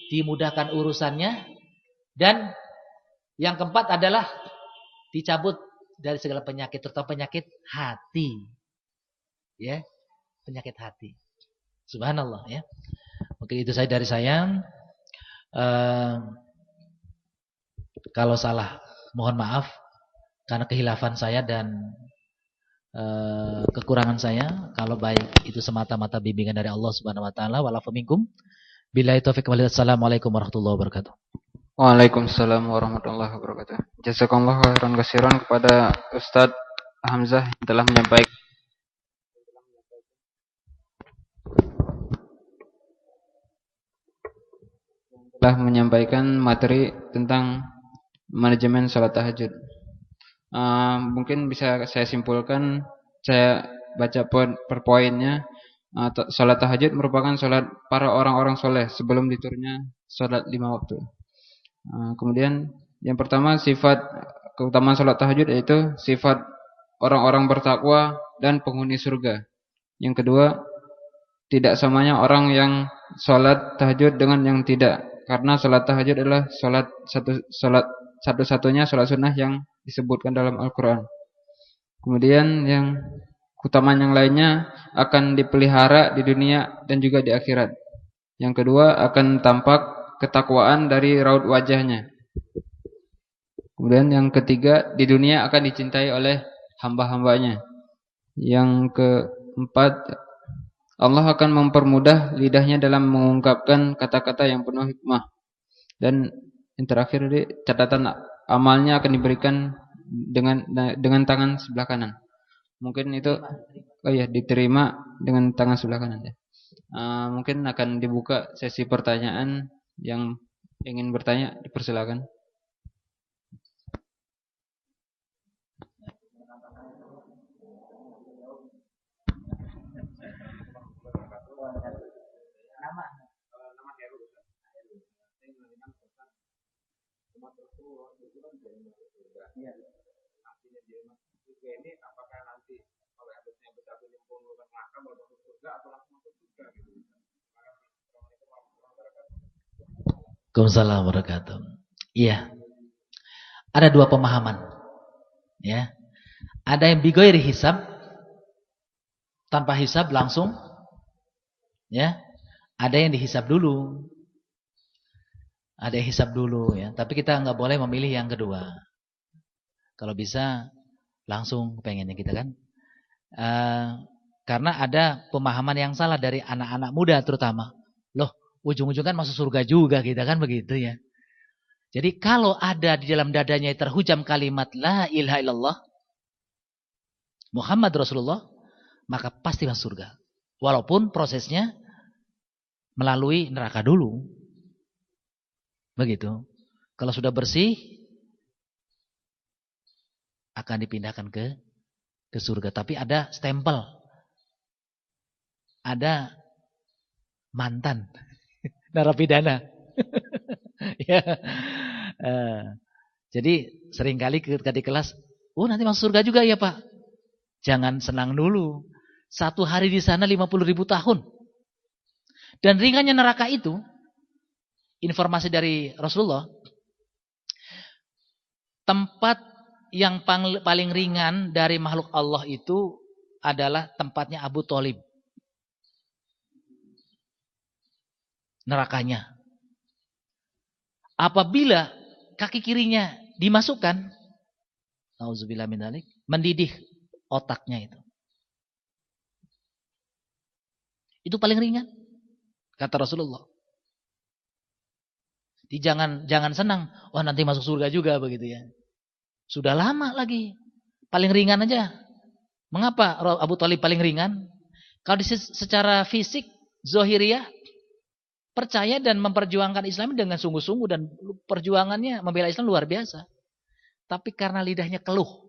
dimudahkan urusannya, dan yang keempat adalah dicabut dari segala penyakit, terutama penyakit hati. Ya, penyakit hati. Subhanallah ya. Oke, itu saya dari saya. Kalau salah mohon maaf karena kehilafan saya dan kekurangan saya. Kalau baik itu semata-mata bimbingan dari Allah Subhanahu wa taala. Wa'alafu minkum. Billahi taufiq wal hidayah. Assalamualaikum warahmatullahi wabarakatuh. Waalaikumsalam warahmatullahi wabarakatuh. Jazakallahu khairan katsiran kepada Ustadz Hamzah yang telah menyampaikan materi tentang manajemen salat tahajud. Mungkin bisa saya simpulkan, saya baca per poinnya. Salat tahajud merupakan salat para orang-orang soleh sebelum diturunnya salat 5 waktu. Kemudian yang pertama, sifat keutamaan salat tahajud yaitu sifat orang-orang bertakwa dan penghuni surga. Yang kedua, tidak samanya orang yang salat tahajud dengan yang tidak, karena salat tahajud adalah salat satu-satunya salat sunnah yang disebutkan dalam Al-Quran. Kemudian yang keutamaan yang lainnya akan dipelihara di dunia dan juga di akhirat. Yang kedua, akan tampak ketakwaan dari raut wajahnya. Kemudian yang ketiga, di dunia akan dicintai oleh hamba-hambanya. Yang keempat, Allah akan mempermudah lidahnya dalam mengungkapkan kata-kata yang penuh hikmah. Dan yang terakhir, catatan amalnya akan diberikan dengan tangan sebelah kanan. Mungkin itu diterima dengan tangan sebelah kanan ya. Mungkin akan dibuka sesi pertanyaan. Yang ingin bertanya dipersilakan. Ini apakah nanti oleh hadisnya bisa menyempurnakan makam atau surga atau langsung masuk surga gitu. Waalaikumsalam warahmatullahi wabarakatuh. Iya. Ada 2 pemahaman. Ya. Ada yang bigoiri hisab, tanpa hisab langsung. Ya. Ada yang dihisab dulu. Ada yang hisab dulu ya. Tapi kita nggak boleh memilih yang kedua. Kalau bisa langsung pengennya kita kan. Karena ada pemahaman yang salah dari anak-anak muda terutama. Loh, ujung-ujung kan masuk surga juga kita kan begitu ya. Jadi kalau ada di dalam dadanya terhujam kalimat la ilaha illallah Muhammad Rasulullah, maka pasti masuk surga. Walaupun prosesnya melalui neraka dulu. Begitu. Kalau sudah bersih akan dipindahkan ke surga. Tapi ada stempel. Ada mantan narapidana. Ya. Eh, jadi seringkali ketika di kelas, nanti masuk surga juga ya Pak. Jangan senang dulu. 1 hari di sana 50.000 tahun. Dan ringannya neraka itu, informasi dari Rasulullah, tempat yang paling ringan dari makhluk Allah itu adalah tempatnya Abu Thalib. Nerakanya. Apabila kaki kirinya dimasukkan, auzubillah min dzalik, mendidih otaknya itu. Itu paling ringan, kata Rasulullah. Jangan senang, nanti masuk surga juga begitu ya. Sudah lama lagi. Paling ringan aja. Mengapa Abu Thalib paling ringan? Kalau secara fisik, Zohiriyah, percaya dan memperjuangkan Islam dengan sungguh-sungguh. Dan perjuangannya membela Islam luar biasa. Tapi karena lidahnya keluh.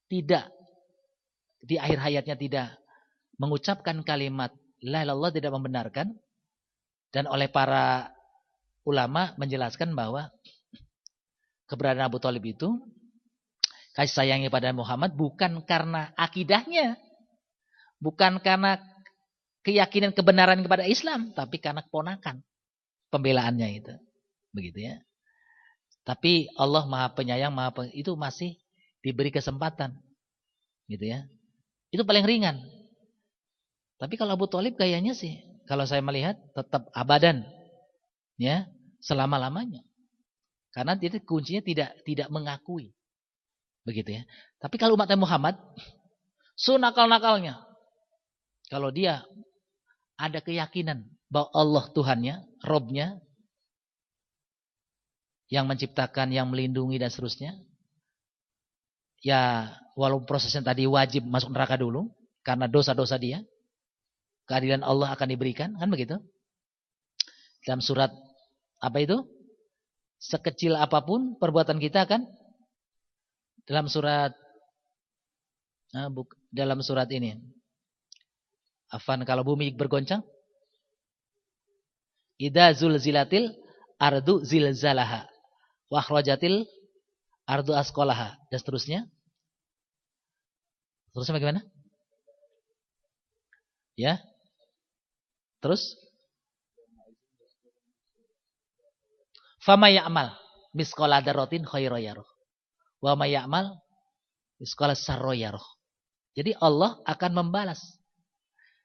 Tidak. Di akhir hayatnya tidak mengucapkan kalimat la ilaha illallah, tidak membenarkan. Dan oleh para ulama menjelaskan bahwa keberadaan Abu Thalib itu kasih sayangnya pada Muhammad bukan karena akidahnya, bukan karena keyakinan kebenaran kepada Islam, tapi karena keponakan pembelaannya itu. Begitu ya. Tapi Allah Maha Penyayang, itu masih diberi kesempatan. Gitu ya. Itu paling ringan. Tapi kalau Abu Thalib kayaknya sih, kalau saya melihat tetap abadan. Ya, selama-lamanya. Karena dia kuncinya tidak mengakui. Begitu ya. Tapi kalau umat Muhammad, sunakal-nakalnya. Kalau dia ada keyakinan bahwa Allah Tuhannya, Robnya, yang menciptakan, yang melindungi dan seterusnya. Ya, walaupun prosesnya tadi wajib masuk neraka dulu. Karena dosa-dosa dia. Keadilan Allah akan diberikan. Kan begitu? Dalam surat apa itu? Sekecil apapun perbuatan kita kan? Dalam surat ini. Afan, kalau bumi bergoncang, idza zulzilatil ardu zilzalaha wa akhrajatil ardu asqalaha, dan seterusnya. Terusnya bagaimana? Ya. Terus fama ya'mal misqala dzarratin khairan yarah wa may ya'mal misqala sarra yarah. Jadi Allah akan membalas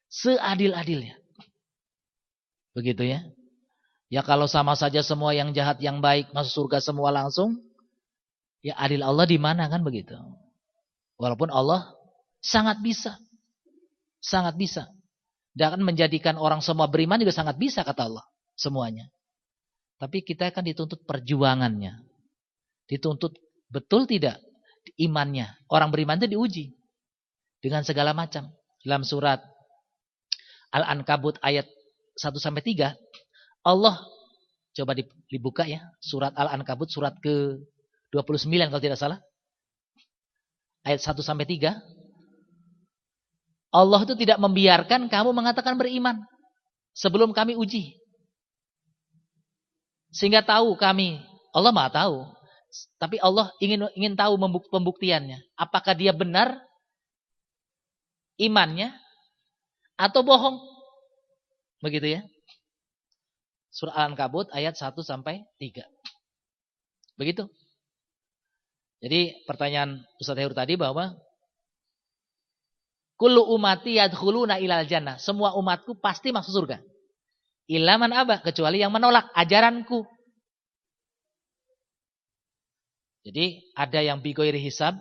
seadil-adilnya. Begitu ya. Ya kalau sama saja semua yang jahat yang baik masuk surga semua langsung, ya adil Allah di mana kan begitu. Walaupun Allah sangat bisa. Sangat bisa. Dan akan menjadikan orang semua beriman juga sangat bisa kata Allah. Semuanya. Tapi kita akan dituntut perjuangannya. Dituntut betul tidak imannya. Orang beriman itu diuji. Dengan segala macam. Dalam surat Al-Ankabut ayat 1-3. Allah, coba dibuka ya. Surat Al-Ankabut surat ke-29 kalau tidak salah. Ayat 1-3. Allah itu tidak membiarkan kamu mengatakan beriman sebelum kami uji. Sehingga tahu kami, Allah Maha tahu. Tapi Allah ingin tahu pembuktiannya. Apakah dia benar imannya atau bohong? Begitu ya. Surah Al-Ankabut ayat 1-3. Begitu. Jadi pertanyaan Ustaz Heur tadi bahwa kullu umati yadkhuluna ilal jannah. Semua umatku pasti masuk surga. Illa man aba, kecuali yang menolak ajaranku. Jadi ada yang bighairi hisab.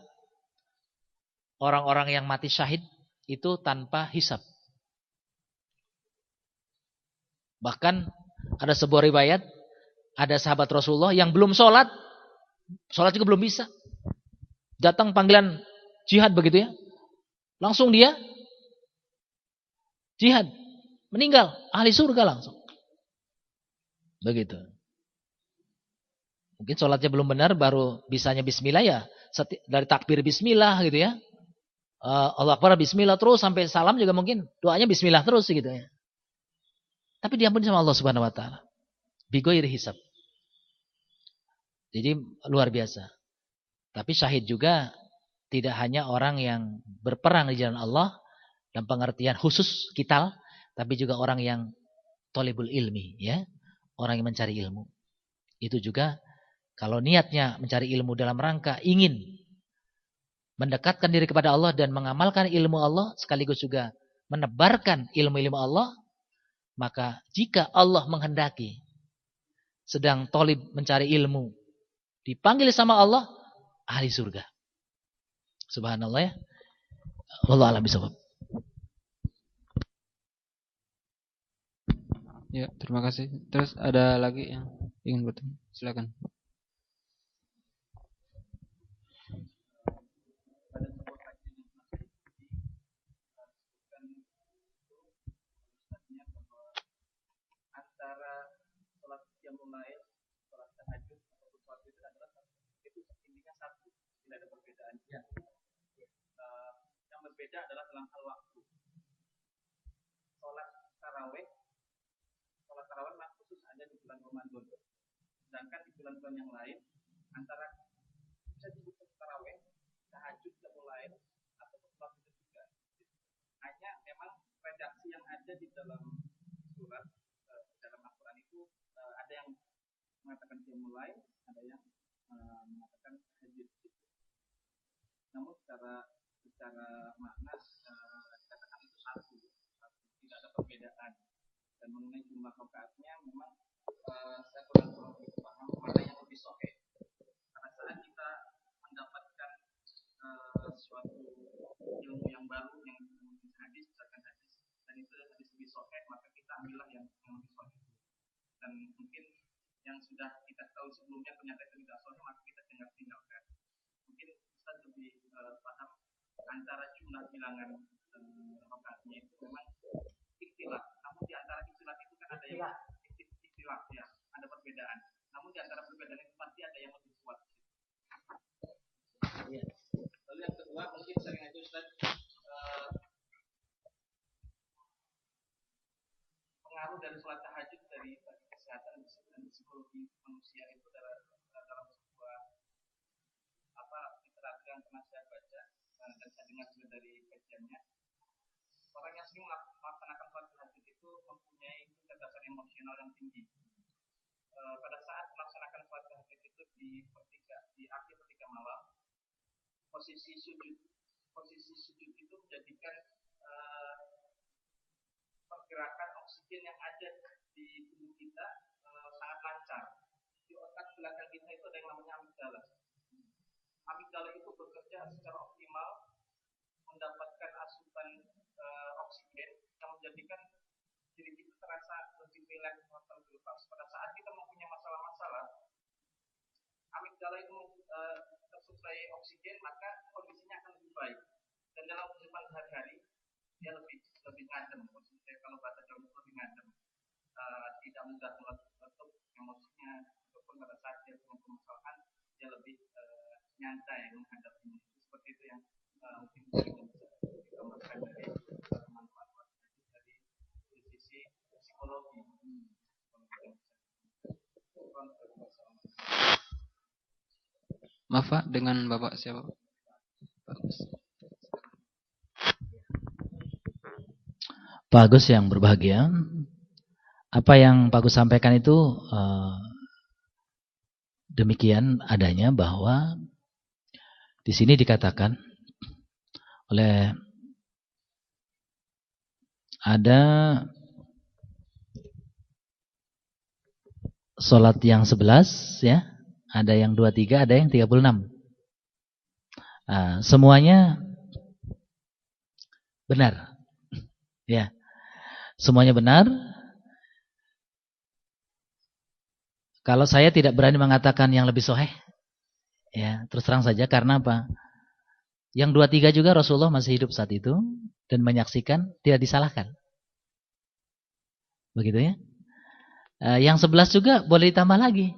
Orang-orang yang mati syahid itu tanpa hisab. Bahkan ada sebuah riwayat, ada sahabat Rasulullah yang belum sholat juga belum bisa. Datang panggilan jihad begitu ya. Langsung dia jihad, meninggal, ahli surga langsung. Begitu. Mungkin sholatnya belum benar, baru bisanya bismillah ya. Dari takbir bismillah gitu ya. Allah Akbar bismillah terus sampai salam juga mungkin doanya bismillah terus gitu ya. Tapi diampuni sama Allah Subhanahu wa taala. Bighairi hisab. Jadi luar biasa. Tapi syahid juga tidak hanya orang yang berperang di jalan Allah dalam pengertian khusus kital, tapi juga orang yang thalibul ilmi, ya, orang yang mencari ilmu. Itu juga kalau niatnya mencari ilmu dalam rangka ingin mendekatkan diri kepada Allah dan mengamalkan ilmu Allah, sekaligus juga menebarkan ilmu-ilmu Allah, maka jika Allah menghendaki sedang thalib mencari ilmu, dipanggil sama Allah, ahli surga. Subhanallah ya. Wallahu a'lam bishawab. Ya, terima kasih. Terus ada lagi yang ingin bertanya? Silakan. Antara sholat qiyamul lail, sholat tahajud ataupun sholat witir adalah itu intinya satu, tidak ada perbedaan. Ya. Yang berbeda adalah dalam hal waktu. Sholat tarawih memang khusus ada di bulan Ramadan. Sedangkan di bulan-bulan yang lain antara bisa disebut tarawih, tahajud qiyamul lail atau sholat witir juga. Hanya memang redaksi yang ada di dalam surat dalam Al-Quran itu ada yang mengatakan qiyamul lail, ada yang mengatakan tahajud. Namun secara makna dikatakan itu satu, tidak ada perbedaan. Dan mengenai jumlah rakaatnya memang saya kurang paham mana yang lebih sahih. Karena saat kita mendapatkan suatu ilmu yang baru yang hadis, misalkan hadis, dan itu hadis lebih sahih, maka kita ambillah yang lebih sahih. Dan mungkin yang sudah kita tahu sebelumnya ternyata itu tidak sahih, maka kita tinggalkan. Mungkin kita lebih paham antara jumlah bilangan rakaatnya itu memang ikhtilaf. Namun di antara ikhtilaf itu kan ada yang ikhtilaf ya, ada perbedaan. Namun di antara perbedaan itu pasti ada yang lebih kuat. Ya. Lalu yang kedua mungkin sering aja Ustaz pengaruh dari sholat tahajud dari kesehatan dan psikologi manusia itu dalam sebuah literatur yang pernah saya baca dan saya dengar juga dari kajiannya. Orang yang sering melaksanakan sholat tahajud itu mempunyai kecerdasan emosional yang tinggi. Pada saat melaksanakan sholat tahajud itu di akhir pertiga malam, posisi sujud itu menjadikan pergerakan oksigen yang ada di tubuh kita sangat lancar. Di otak belakang kita itu ada yang namanya amigdala. Amigdala itu bekerja secara optimal, mendapatkan asupan oksigen yang menjadikan diri kita terasa lebih rileks atau lebih lepas. Pada saat kita mempunyai masalah-masalah, amigdala itu tersuplai oksigen, maka kondisinya akan lebih baik. Dan dalam kehidupan sehari-hari dia lebih ngadem. Kalau bahasa Jawa itu lebih ngadem, tidak mudah meletup emosinya, ataupun pada saat dia punya permasalahan dia lebih nyantai menghadapinya. Seperti itu yang mungkin bisa digambarkan dari manfaat dari sisi psikologi. Maaf Pak, dengan Bapak siapa? Pak Agus yang berbahagia, apa yang Pak Agus sampaikan itu demikian adanya, bahwa di sini dikatakan oleh ada sholat yang 11 ya, ada yang 23, ada yang 36. Semuanya benar. Ya. Semuanya benar. Kalau saya tidak berani mengatakan yang lebih sahih, ya, terus terang saja, karena apa? Yang 23 juga Rasulullah masih hidup saat itu dan menyaksikan, tidak disalahkan. Begitu ya. Yang 11 juga boleh ditambah lagi.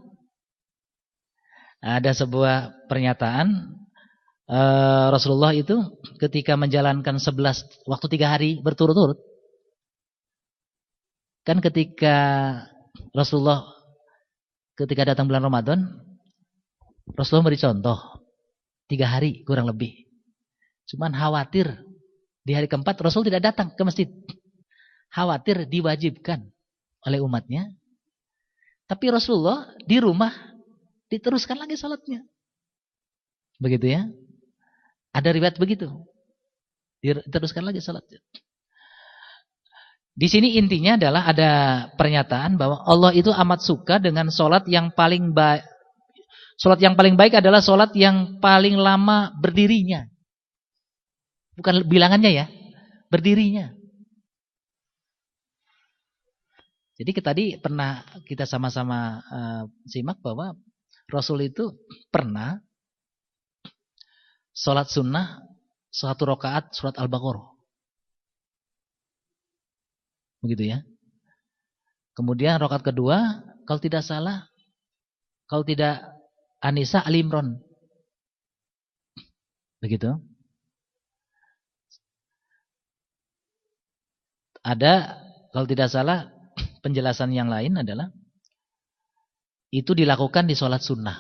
Ada sebuah pernyataan Rasulullah itu ketika menjalankan 11 waktu 3 hari berturut-turut. Kan ketika Rasulullah ketika datang bulan Ramadan, Rasulullah beri contoh 3 hari kurang lebih. Cuman khawatir di hari keempat Rasul tidak datang ke masjid. Khawatir diwajibkan oleh umatnya. Tapi Rasulullah di rumah diteruskan lagi salatnya. Begitu ya. Ada riwayat begitu. Diteruskan lagi salatnya. Di sini intinya adalah ada pernyataan bahwa Allah itu amat suka dengan salat yang paling baik. Salat yang paling baik adalah salat yang paling lama berdirinya. Bukan bilangannya ya, berdirinya. Jadi tadi pernah kita sama-sama simak bahwa Rasul itu pernah sholat sunnah 1 rakaat surat Al-Baqarah. Begitu ya. Kemudian rakaat kedua, kalau tidak salah, kalau tidak An-Nisa, Al-Imran. Begitu. Ada, kalau tidak salah, penjelasan yang lain adalah itu dilakukan di sholat sunnah.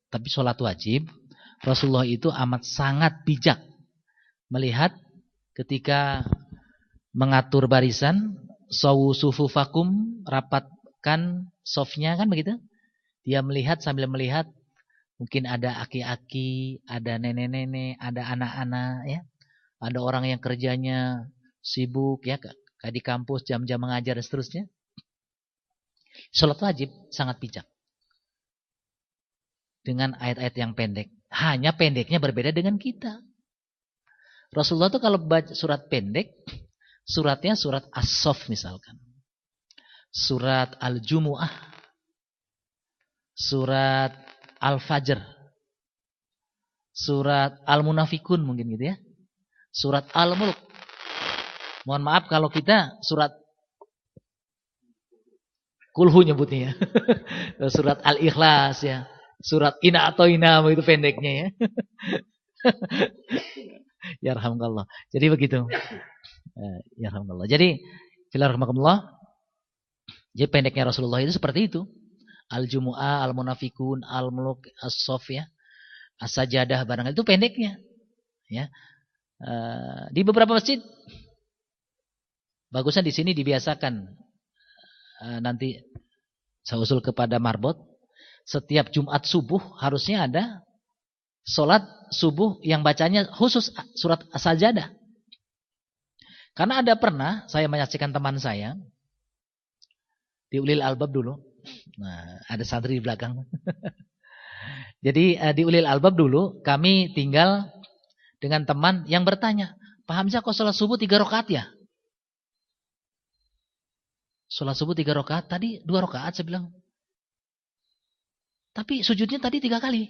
Tapi sholat wajib, Rasulullah itu amat sangat bijak melihat ketika mengatur barisan, sawu sufufakum, rapatkan sofnya, kan begitu. Dia melihat sambil melihat, mungkin ada aki-aki, ada nenek-nenek, ada anak-anak, ya, ada orang yang kerjanya sibuk, ya, kayak di kampus jam-jam mengajar dan seterusnya. Sholat wajib sangat bijak dengan ayat-ayat yang pendek. Hanya pendeknya berbeda dengan kita. Rasulullah tuh kalau baca surat pendek, suratnya surat As-Saff misalkan, surat Al-Jumu'ah, surat Al-Fajr, surat Al-Munafikun mungkin gitu ya, surat Al-Mulk. Mohon maaf kalau kita surat Kulhu nyebutnya ya. Surat Al-Ikhlas ya. Surat Ina atau Ina itu pendeknya ya. Ya rahmatullah. Jadi begitu. Ya rahmatullah. Jadi filarahimakumullah. Jadi pendeknya Rasulullah itu seperti itu. Al-Jumu'ah, Al-Munafikun, Al-Mulk, As-Saff ya. As-Sajadah barangkali itu pendeknya. Ya. Di beberapa masjid bagusnya di sini dibiasakan. Nanti saya usul kepada Marbot, setiap Jumat subuh harusnya ada sholat subuh yang bacanya khusus surat As-Sajadah. Karena ada pernah saya menyaksikan teman saya di Ulil Albab dulu. Nah, ada santri di belakang. Jadi di Ulil Albab dulu kami tinggal dengan teman yang bertanya, Pak Hamzah kok sholat subuh 3 rakaat ya? Sholat subuh 3 rakaat, tadi 2 rakaat saya bilang. Tapi sujudnya tadi 3 kali.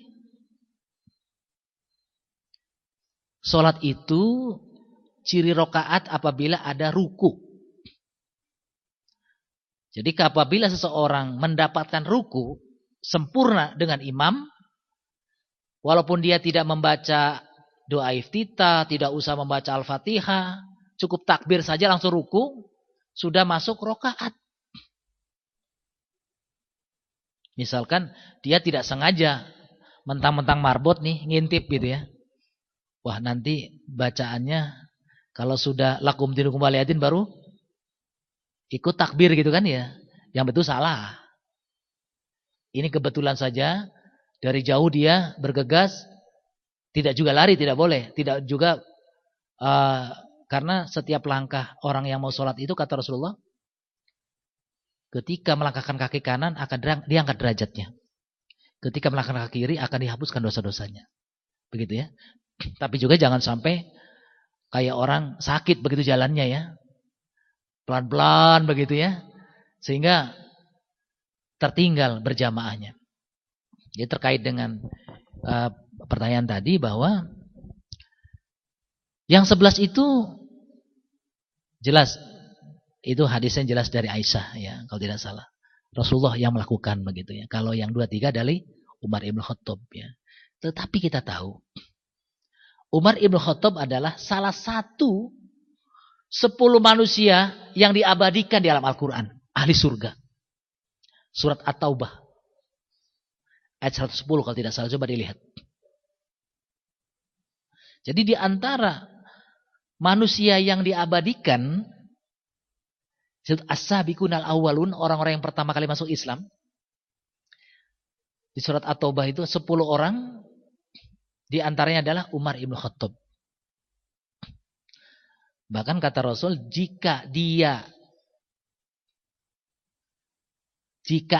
Sholat itu ciri rakaat apabila ada ruku. Jadi apabila seseorang mendapatkan ruku sempurna dengan imam, walaupun dia tidak membaca doa iftitah, tidak usah membaca Al-Fatihah, cukup takbir saja langsung ruku, sudah masuk rakaat. Misalkan dia tidak sengaja mentang-mentang marbot nih ngintip gitu ya. Wah, nanti bacaannya kalau sudah lakum dinukum waliyatin baru ikut takbir gitu kan ya. Yang betul salah. Ini kebetulan saja dari jauh dia bergegas, tidak juga lari, tidak boleh, tidak juga karena setiap langkah orang yang mau sholat itu kata Rasulullah, ketika melangkahkan kaki kanan akan diangkat derajatnya. Ketika melangkahkan kaki kiri akan dihapuskan dosa-dosanya. Begitu ya. Tapi juga jangan sampai kayak orang sakit begitu jalannya ya. Pelan-pelan begitu ya. Sehingga tertinggal berjamaahnya. Jadi terkait dengan pertanyaan tadi bahwa yang 11 itu jelas, itu hadisnya jelas dari Aisyah ya, kalau tidak salah. Rasulullah yang melakukan begitu ya. Kalau yang 2-3 dari Umar Ibn Khattab ya. Tetapi kita tahu Umar Ibn Khattab adalah salah satu 10 manusia yang diabadikan di alam Al-Quran, ahli surga. Surat At-Taubah. Ayat 110 kalau tidak salah, coba dilihat. Jadi di antara manusia yang diabadikan, as-sabiqunal awwalun, orang-orang yang pertama kali masuk Islam. Di surat At-Taubah itu 10 orang, di antaranya adalah Umar ibn Khattab. Bahkan kata Rasul, jika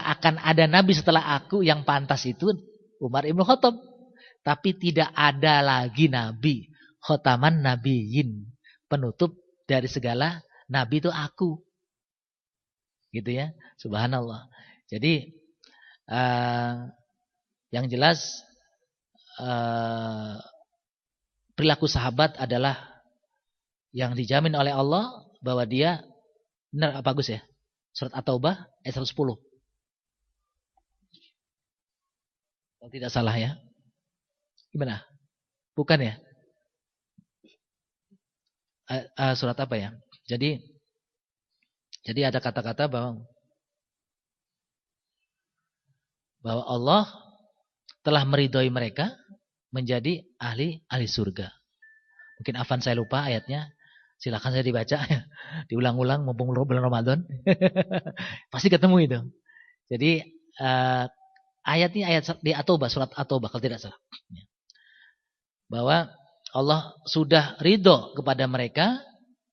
akan ada nabi setelah aku yang pantas itu Umar ibn Khattab. Tapi tidak ada lagi nabi. Khotaman nabiyyin. Penutup dari segala nabi itu aku. Gitu ya. Subhanallah. Jadi yang jelas perilaku sahabat adalah yang dijamin oleh Allah bahwa dia benar, bagus ya. Surat At-Taubah ayat 110. Kalau tidak salah ya. Gimana? Bukan ya? Surat apa ya? Jadi ada kata-kata bahwa Allah telah meridhoi mereka menjadi ahli surga. Mungkin Afan saya lupa ayatnya. Silakan saya dibaca. Diulang-ulang mumpung bulan Ramadan. Pasti ketemu itu. Jadi ayatnya ayat di At-Taubah, surat At-Taubah kalau tidak salah. Bahwa Allah sudah ridho kepada mereka,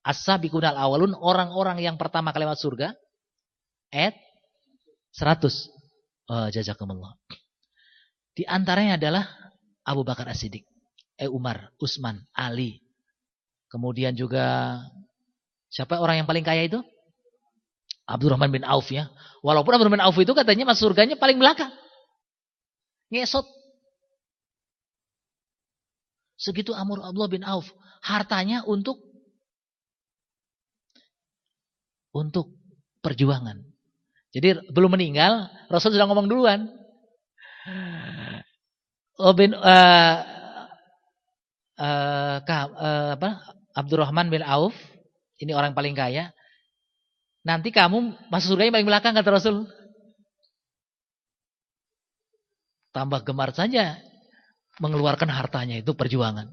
as-sabiqunal awwalun, orang-orang yang pertama kali masuk surga. Ayat 100. Jazakumullah. Di antaranya adalah Abu Bakar As-Siddiq, Umar, Utsman, Ali. Kemudian juga siapa orang yang paling kaya itu? Abdurrahman bin Auf ya. Walaupun Abdurrahman bin Auf itu katanya masuk surganya paling belakang. Ngesot. Segitu Abdullah bin Auf. Hartanya untuk perjuangan. Jadi belum meninggal, Rasul sudah ngomong duluan. Abdurrahman bin Auf, ini orang paling kaya. Nanti kamu masuk surganya paling belakang kata Rasul. Tambah gemar saja mengeluarkan hartanya, itu perjuangan.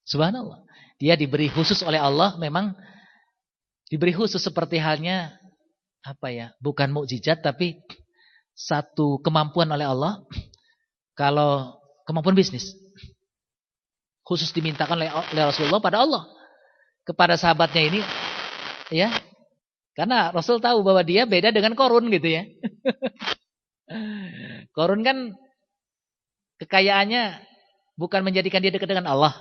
Subhanallah. Dia diberi khusus oleh Allah, memang diberi khusus seperti halnya bukan mukjizat tapi satu kemampuan oleh Allah. Kalau kemampuan bisnis khusus dimintakan oleh Rasulullah pada Allah kepada sahabatnya ini ya. Karena Rasul tahu bahwa dia beda dengan Qarun gitu ya. Qarun kan kekayaannya bukan menjadikan dia dekat dengan Allah.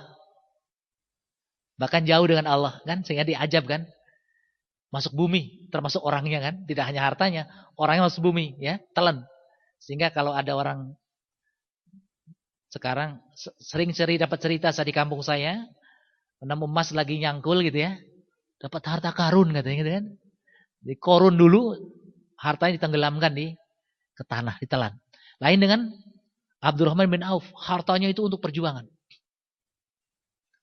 Bahkan jauh dengan Allah kan, sehingga diajab kan. Masuk bumi, termasuk orangnya kan, tidak hanya hartanya, orangnya masuk bumi ya, telan. Sehingga kalau ada orang sekarang sering dapat cerita saya di kampung saya, menemu emas lagi nyangkul gitu ya. Dapat harta karun katanya gitu kan. Di Qarun dulu hartanya ditenggelamkan ke tanah, ditelan. Lain dengan Abdurrahman bin Auf, hartanya itu untuk perjuangan.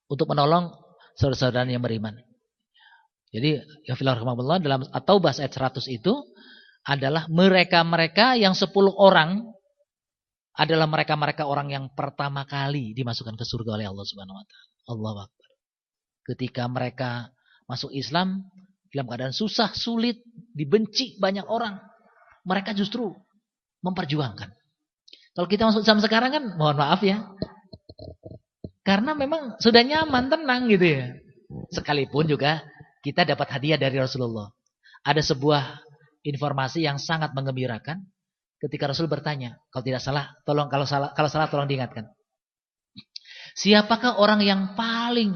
Untuk menolong saudara-saudara yang beriman. Jadi ya fillah dalam At-Taubah ayat 100 itu adalah mereka-mereka yang 10 orang adalah mereka-mereka orang yang pertama kali dimasukkan ke surga oleh Allah Subhanahu wa taala. Allahu Akbar. Ketika mereka masuk Islam dalam keadaan susah, sulit, dibenci banyak orang, mereka justru memperjuangkan. Kalau kita masuk Islam sekarang kan mohon maaf ya. Karena memang sudah nyaman, tenang gitu ya. Sekalipun juga kita dapat hadiah dari Rasulullah. Ada sebuah informasi yang sangat menggembirakan ketika Rasul bertanya, kalau tidak salah, kalau salah tolong diingatkan. Siapakah orang yang paling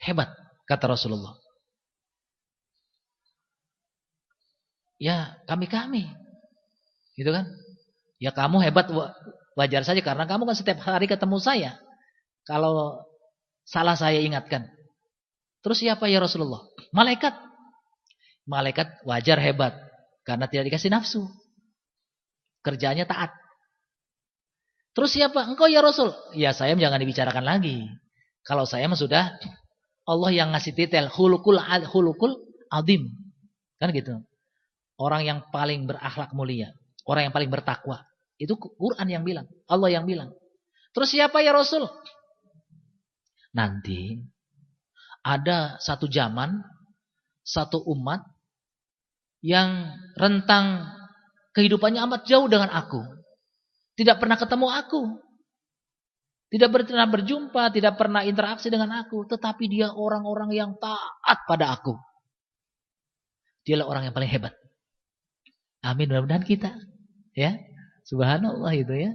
hebat? Kata Rasulullah. Ya, kami. Gitu kan? Ya kamu hebat wajar saja karena kamu kan setiap hari ketemu saya. Kalau salah saya ingatkan. Terus siapa ya Rasulullah? Malaikat. Malaikat wajar hebat. Karena tidak dikasih nafsu. Kerjanya taat. Terus siapa? Engkau ya Rasul? Ya saya jangan dibicarakan lagi. Kalau saya sudah Allah yang ngasih titel. Hulukul adim. Kan gitu. Orang yang paling berakhlak mulia. Orang yang paling bertakwa. Itu Quran yang bilang, Allah yang bilang. Terus siapa ya Rasul? Nanti ada satu zaman, satu umat yang rentang kehidupannya amat jauh dengan aku. Tidak pernah ketemu aku. Tidak pernah berjumpa, tidak pernah interaksi dengan aku. Tetapi dia orang-orang yang taat pada aku. Dialah orang yang paling hebat. Amin, mudah-mudahan kita. Ya, subhanallah itu ya.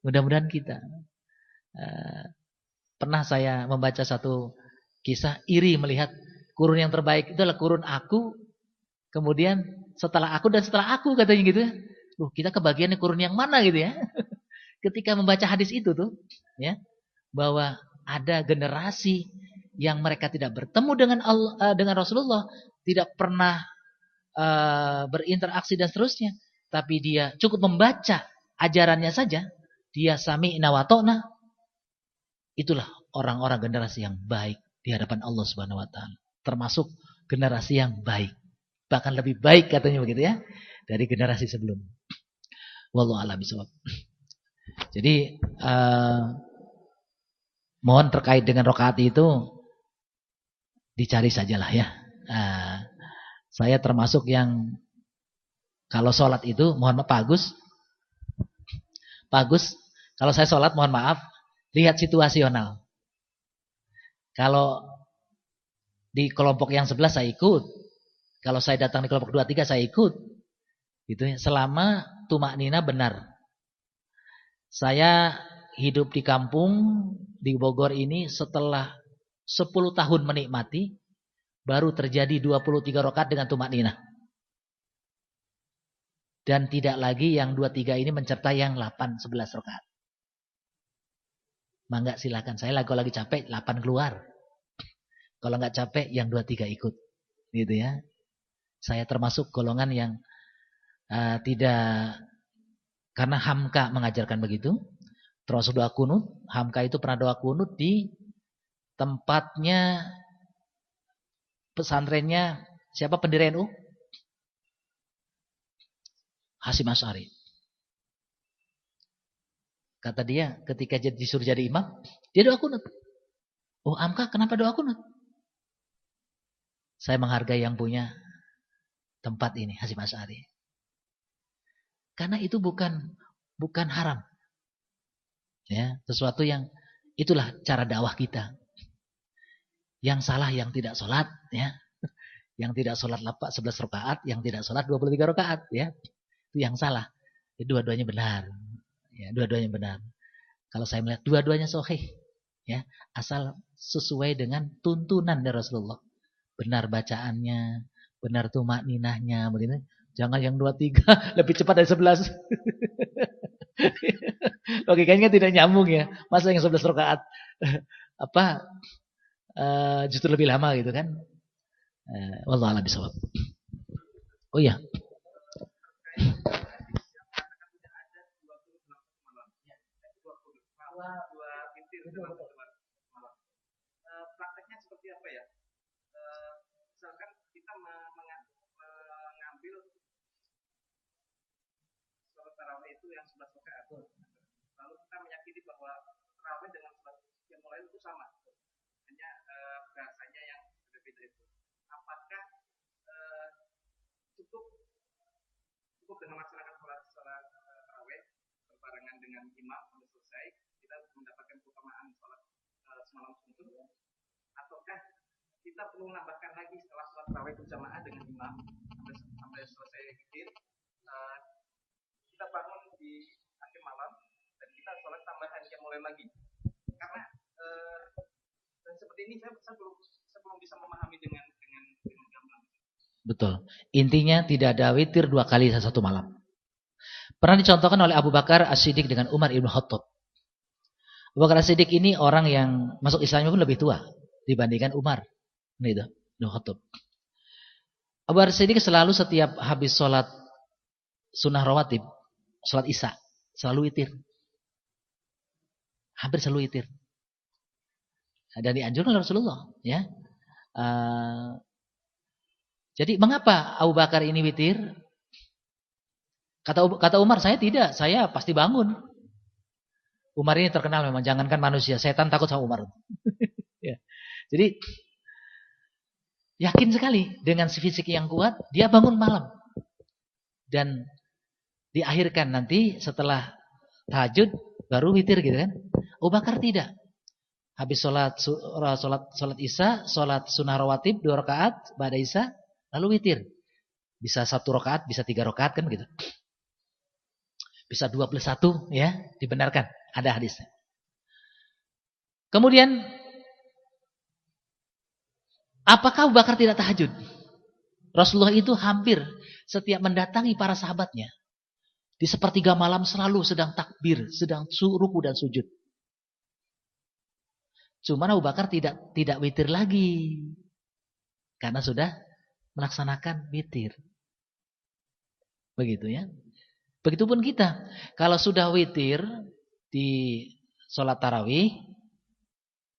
Mudah-mudahan kita. Pernah saya membaca satu kisah iri melihat kurun yang terbaik itu adalah kurun aku. Kemudian setelah aku dan setelah aku katanya gitu ya. Kita kebagiannya kurun yang mana gitu ya. Ketika membaca hadis itu tuh. Ya, bahwa ada generasi yang mereka tidak bertemu dengan Allah, dengan Rasulullah, tidak pernah berinteraksi dan seterusnya, tapi dia cukup membaca ajarannya saja, dia sami'na wa ta'na. Itulah orang-orang generasi yang baik di hadapan Allah Subhanahu wa taala, termasuk generasi yang baik, bahkan lebih baik katanya begitu ya dari generasi sebelum. Wallahu a'lam bishawab. Jadi mohon terkait dengan rakaat itu dicari sajalah ya. Saya termasuk yang kalau sholat itu mohon maaf Pak Agus, kalau saya sholat mohon maaf lihat situasional. Kalau di kelompok yang sebelah saya ikut, kalau saya datang di kelompok 2-3 saya ikut, gitu ya. Selama tumaknina benar. Saya hidup di kampung di Bogor ini setelah 10 tahun menikmati, baru terjadi 23 rakaat dengan tumakninah. Dan tidak lagi yang 2-3 ini mencertai yang 8-11 rakaat. Mangga silakan. Saya kalau lagi capek 8 keluar. Kalau nggak capek yang 2-3 ikut. Gitu ya. Saya termasuk golongan yang tidak, karena Hamka mengajarkan begitu. Termasuk doa kunut. Hamka itu pernah doa kunut di tempatnya pesantrennya siapa pendiri NU? Hasyim Asy'ari. Kata dia ketika disuruh jadi imam, dia doa kunut. Oh, Amka kenapa doa kunut? Saya menghargai yang punya tempat ini, Hasyim Asy'ari. Karena itu bukan haram. Ya, sesuatu yang itulah cara dakwah kita. Yang salah yang tidak sholat, ya. Yang tidak sholat 11 rakaat, yang tidak sholat 23 rakaat, ya. Itu yang salah. Dua-duanya benar. Ya, dua-duanya benar. Kalau saya melihat dua-duanya sahih, ya, asal sesuai dengan tuntunan dari Rasulullah. Benar bacaannya, benar tumakninahnya, begitu. Jangan yang 2-3 lebih cepat dari 11. Logikanya tidak nyambung ya. Masa yang 11 rakaat justru lebih lama gitu kan? Wallahu a'lam bishawab. Oh iya. Prakteknya seperti apa ya? Misalkan kita mengambil sholat tarawih itu yang 11 rakaat, lalu kita meyakini bahwa tarawih dengan sholat yang lain itu sama, hanya bahasanya yang berbeda itu. Apakah cukup dengan melaksanakan sholat tarawih berbarengan dengan imam sampai selesai, kita mendapatkan keutamaan sholat semalam suntuk, ataukah kita perlu menambahkan lagi setelah sholat tarawih berjamaah dengan imam sampai selesai witir, kita bangun di akhir malam dan kita sholat tambahan yang mulai lagi, karena dan seperti ini saya belum bisa memahami dengan gamblang. Betul. Intinya tidak ada witir 2 kali satu malam. Pernah dicontohkan oleh Abu Bakar As-Siddiq dengan Umar Ibn Khattab. Abu Bakar As-Siddiq ini orang yang masuk Islamnya pun lebih tua dibandingkan Umar. Itu, Ibn Khattab. Abu Bakar As-Siddiq selalu setiap habis sholat sunnah rawatib, sholat isya, selalu witir. Hampir selalu witir. Dan dianjurkan oleh Rasulullah. Ya. Jadi mengapa Abu Bakar ini witir? Kata Umar, saya tidak, saya pasti bangun. Umar ini terkenal memang, jangankan manusia, setan takut sama Umar. Ya. Jadi yakin sekali dengan fisik yang kuat, dia bangun malam. Dan diakhirkan nanti setelah tahajud baru witir gitu kan. Abu Bakar tidak. Habis sholat Isya, sholat sunnah rawatib 2 rakaat, ba'da Isya, lalu witir. Bisa 1 rakaat, bisa 3 rakaat kan gitu. Bisa 2+1 ya, dibenarkan. Ada hadisnya. Kemudian, apakah Abu Bakar tidak tahajud? Rasulullah itu hampir setiap mendatangi para sahabatnya. Di sepertiga malam selalu sedang takbir, sedang ruku dan sujud. Cuman Abu Bakar tidak witir lagi. Karena sudah melaksanakan witir. Begitu ya. Begitupun kita. Kalau sudah witir di sholat tarawih,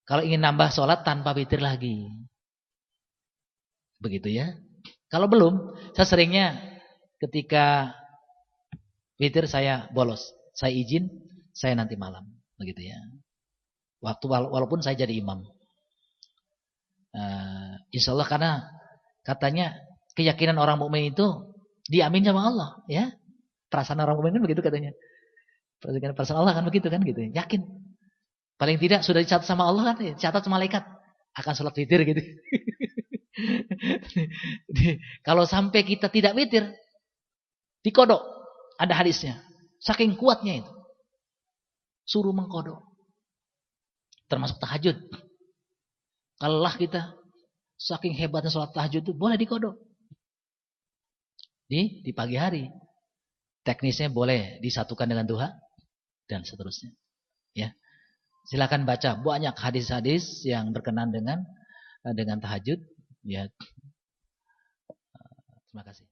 kalau ingin nambah sholat tanpa witir lagi. Begitu ya. Kalau belum, saya seringnya ketika witir saya bolos. Saya izin, saya nanti malam. Begitu ya. Walaupun saya jadi imam. Insya Allah karena katanya keyakinan orang mukmin itu diamin sama Allah. Ya. Perasaan orang mukmin kan begitu katanya. Perasaan Allah kan begitu kan gitu. Yakin. Paling tidak sudah dicatat sama Allah kan, dicatat sama malaikat akan sholat witir gitu. Kalau sampai kita tidak witir, dikodok. Ada hadisnya. Saking kuatnya itu. Suruh mengkodok. Termasuk tahajud. Kalau lah kita, saking hebatnya sholat tahajud itu boleh dikodok. Di pagi hari. Teknisnya boleh disatukan dengan duha dan seterusnya. Ya. Silakan baca banyak hadis-hadis yang berkenan dengan tahajud. Ya. Terima kasih.